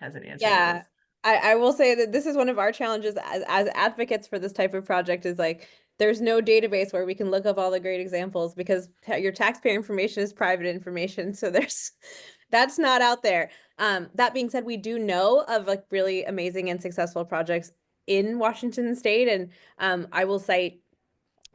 has an answer to Yeah, this. I will say that this is one of our challenges as advocates for this type of project is like there's no database where we can look up all the great examples because your taxpayer information is private information. So that's not out there. That being said, we do know of like really amazing and successful projects in Washington State, and I will cite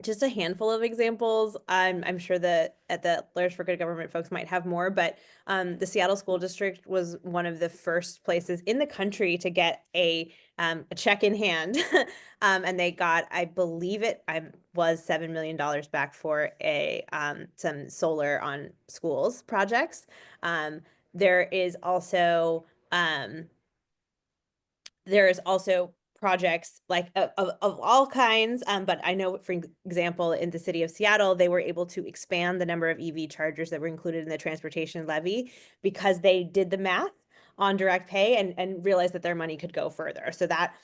just a handful of examples. I'm sure that at the Lawyers for Good Government folks might have more, but the Seattle School District was one of the first places in the country to get a check in hand, and they got, I believe it was $7 million back for some solar on schools projects. There is also projects like of all kinds, but I know, for example, in the city of Seattle, they were able to expand the number of EV chargers that were included in the transportation levy because they did the math on direct pay and realized that their money could go further. So that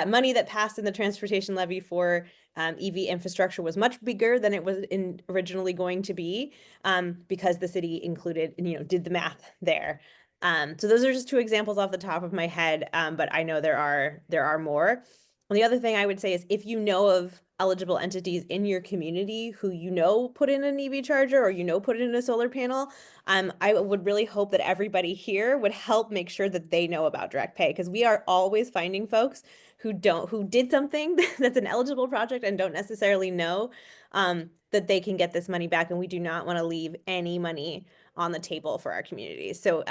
money that passed in the transportation levy for EV infrastructure was much bigger than it was originally going to be because the city included, did the math there. So those are just two examples off the top of my head, but I know there are more. And the other thing I would say is if you know of eligible entities in your community who put in an EV charger or put in a solar panel, I would really hope that everybody here would help make sure that they know about direct pay, because we are always finding folks who did something that's an eligible project and don't necessarily know that they can get this money back, and we do not want to leave any money on the table for our community. So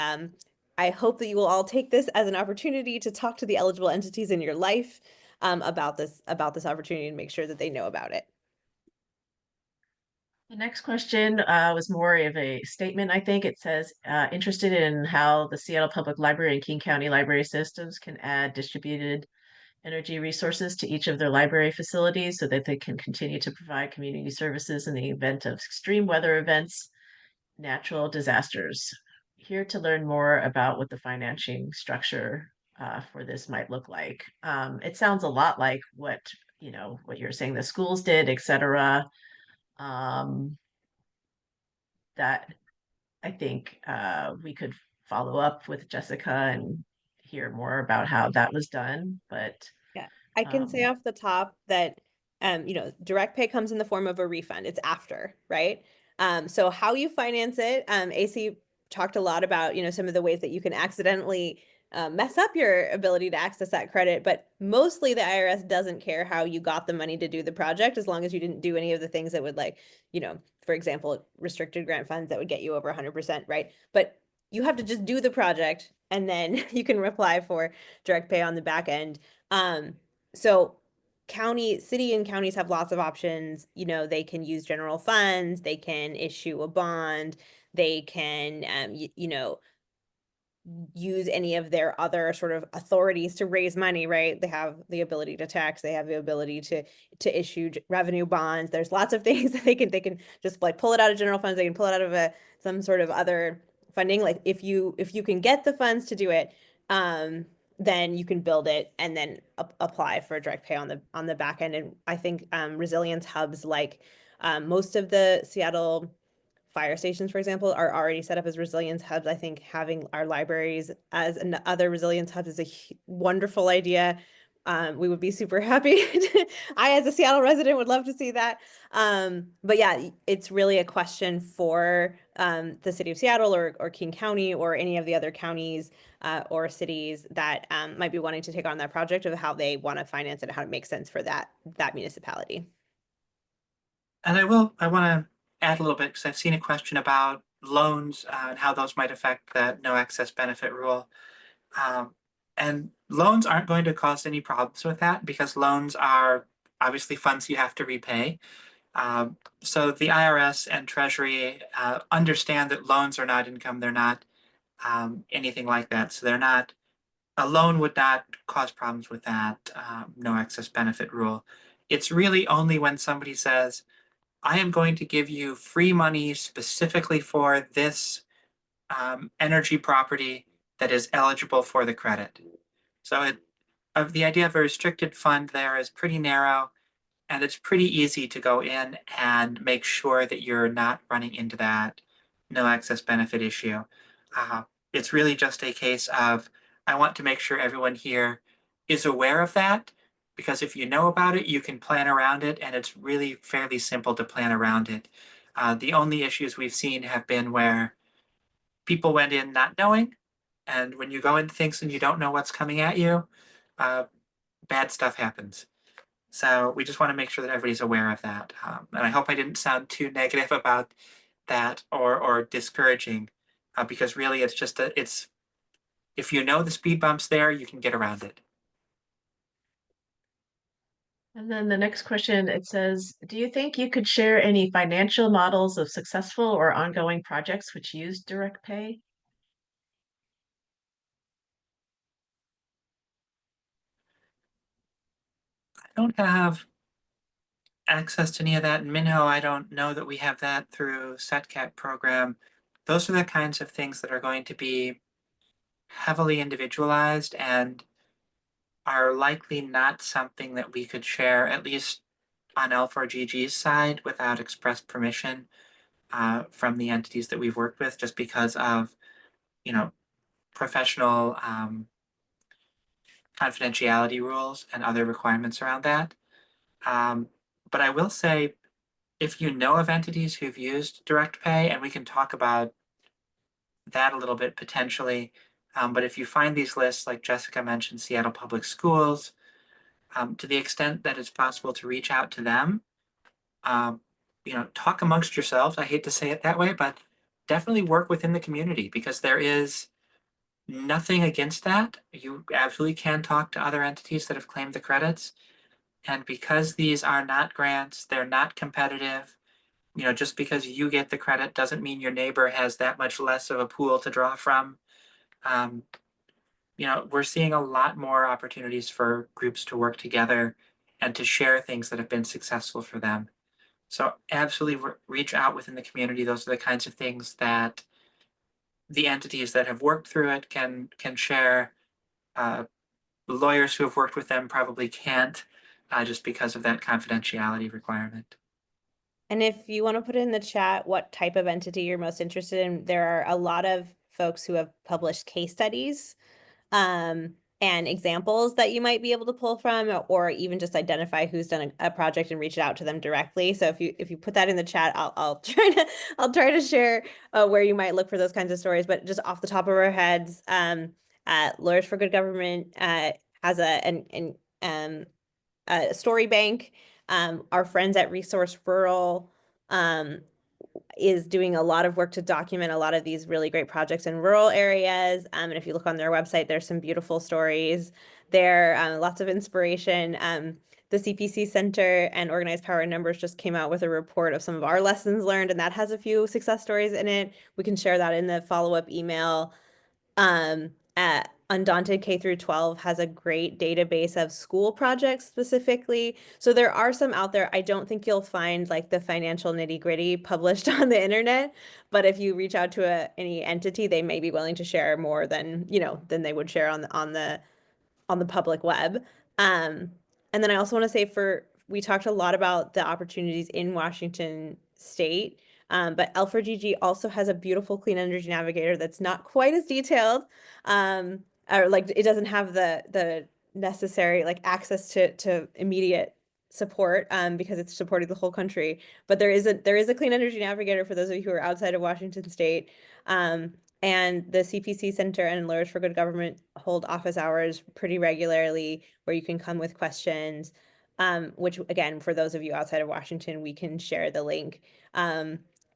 I hope that you will all take this as an opportunity to talk to the eligible entities in your life about this opportunity and make sure that they know about it. The next question was more of a statement, I think. It says, interested in how the Seattle Public Library and King County Library Systems can add distributed energy resources to each of their library facilities so that they can continue to provide community services in the event of extreme weather events, natural disasters. here to learn more about what the financing structure for this might look like. It sounds a lot like what you're saying the schools did, et cetera. Um, that I think we could follow up with Jessica and hear more about how that was done. But Yeah, I can say off the top that direct pay comes in the form of a refund. It's after, right? So how you finance it, AC talked a lot about, some of the ways that you can accidentally mess up your ability to access that credit, but mostly the IRS doesn't care how you got the money to do the project as long as you didn't do any of the things that would for example, restricted grant funds that would get you over 100%, right? But you have to just do the project and then you can apply for direct pay on the back end. So city and counties have lots of options. They can use general funds, they can issue a bond, they can, use any of their other sort of authorities to raise money, right? They have the ability to tax, they have the ability to issue revenue bonds. There's lots of things that they can just like pull it out of general funds, they can pull it out of some sort of other funding. Like if you can get the funds to do it, then you can build it and then apply for direct pay on the back end. And I think resilience hubs like most of the Seattle fire stations, for example, are already set up as resilience hubs. I think having our libraries as other resilience hubs is a wonderful idea. We would be super happy. I, as a Seattle resident, would love to see that. But yeah, it's really a question for the city of Seattle or King County or any of the other counties or cities that might be wanting to take on that project of how they want to finance it, how it makes sense for that municipality. And I want to add a little bit because I've seen a question about loans and how those might affect that no excess benefit rule. And loans aren't going to cause any problems with that because loans are obviously funds you have to repay. So the IRS and Treasury understand that loans are not income. They're not anything like that. So a loan would not cause problems with that no excess benefit rule. It's really only when somebody says, I am going to give you free money specifically for this energy property that is eligible for the credit. So the idea of a restricted fund there is pretty narrow, and it's pretty easy to go in and make sure that you're not running into that no excess benefit issue. It's really just a case of, I want to make sure everyone here is aware of that, because if you know about it, you can plan around it, and it's really fairly simple to plan around it. The only issues we've seen have been where people went in not knowing, and when you go into things and you don't know what's coming at you, bad stuff happens. So we just want to make sure that everybody's aware of that. And I hope I didn't sound too negative about that or discouraging, because really it's just if you know the speed bumps there, you can get around it. And then the next question, it says, do you think you could share any financial models of successful or ongoing projects which use direct pay? I don't have access to any of that in Minho. I don't know that we have that through SETCAT program. Those are the kinds of things that are going to be heavily individualized and are likely not something that we could share, at least on L4GG's side, without express permission from the entities that we've worked with, just because of, professional confidentiality rules and other requirements around that. But I will say, if you know of entities who've used direct pay, and we can talk about that a little bit potentially, but if you find these lists, like Jessica mentioned, Seattle Public Schools, to the extent that it's possible to reach out to them, talk amongst yourselves. I hate to say it that way, but definitely work within the community, because there is nothing against that. You absolutely can talk to other entities that have claimed the credits. And because these are not grants, they're not competitive. Just because you get the credit doesn't mean your neighbor has that much less of a pool to draw from. We're seeing a lot more opportunities for groups to work together and to share things that have been successful for them. So absolutely reach out within the community. Those are the kinds of things that the entities that have worked through it can share. Lawyers who have worked with them probably can't, just because of that confidentiality requirement. And if you want to put in the chat what type of entity you're most interested in, there are a lot of folks who have published case studies and examples that you might be able to pull from, or even just identify who's done a project and reach out to them directly. So if you put that in the chat, I'll try to share where you might look for those kinds of stories. But just off the top of our heads, Lawyers for Good Government has a story bank. Our friends at Resource Rural is doing a lot of work to document a lot of these really great projects in rural areas. And if you look on their website, there's some beautiful stories there, lots of inspiration. The CPC Center and Organized Power in Numbers just came out with a report of some of our lessons learned, and that has a few success stories in it. We can share that in the follow-up email. Undaunted K through 12 has a great database of school projects specifically. So there are some out there. I don't think you'll find like the financial nitty-gritty published on the internet, but if you reach out to any entity, they may be willing to share more than, than they would share on the public web. And then I also want to say we talked a lot about the opportunities in Washington State, but L4GG also has a beautiful clean energy navigator that's not quite as detailed, or like it doesn't have the necessary like access to immediate support because it's supporting the whole country. But there is a clean energy navigator for those of you who are outside of Washington State. And the CPC Center and Lawyers for Good Government hold office hours pretty regularly where you can come with questions, which again, for those of you outside of Washington, we can share the link.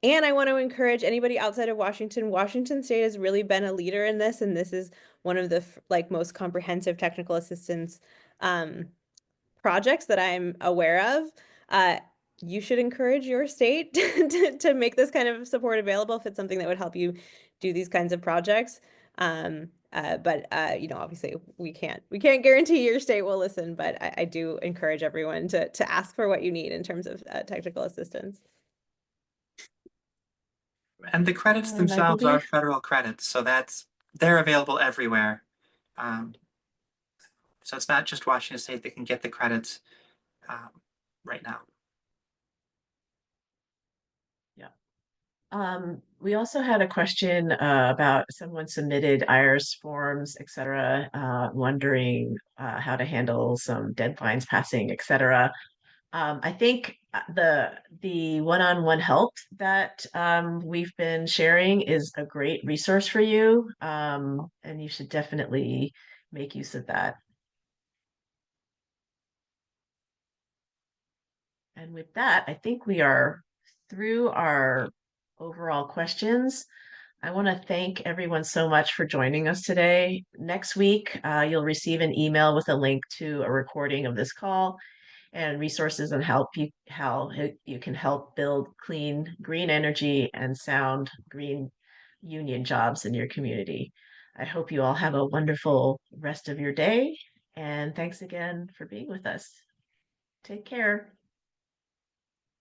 And I want to encourage anybody outside of Washington. Washington State has really been a leader in this, and this is one of the most comprehensive technical assistance projects that I'm aware of. You should encourage your state to make this kind of support available if it's something that would help you do these kinds of projects. But obviously we can't guarantee your state will listen, but I do encourage everyone to ask for what you need in terms of technical assistance. And the credits And I themselves are believe, federal credits, so they're available everywhere. So it's not just Washington State that can get the credits right now. we also had a question about someone submitted IRS forms, et cetera, wondering how to handle some deadlines passing, et cetera. I think the one-on-one help that we've been sharing is a great resource for you, and you should definitely make use of that. And with that, I think we are through our overall questions. I want to thank everyone so much for joining us today. Next week, you'll receive an email with a link to a recording of this call and resources on how you can help build clean green energy and sound green union jobs in your community. I hope you all have a wonderful rest of your day, and thanks again for being with us. Take care.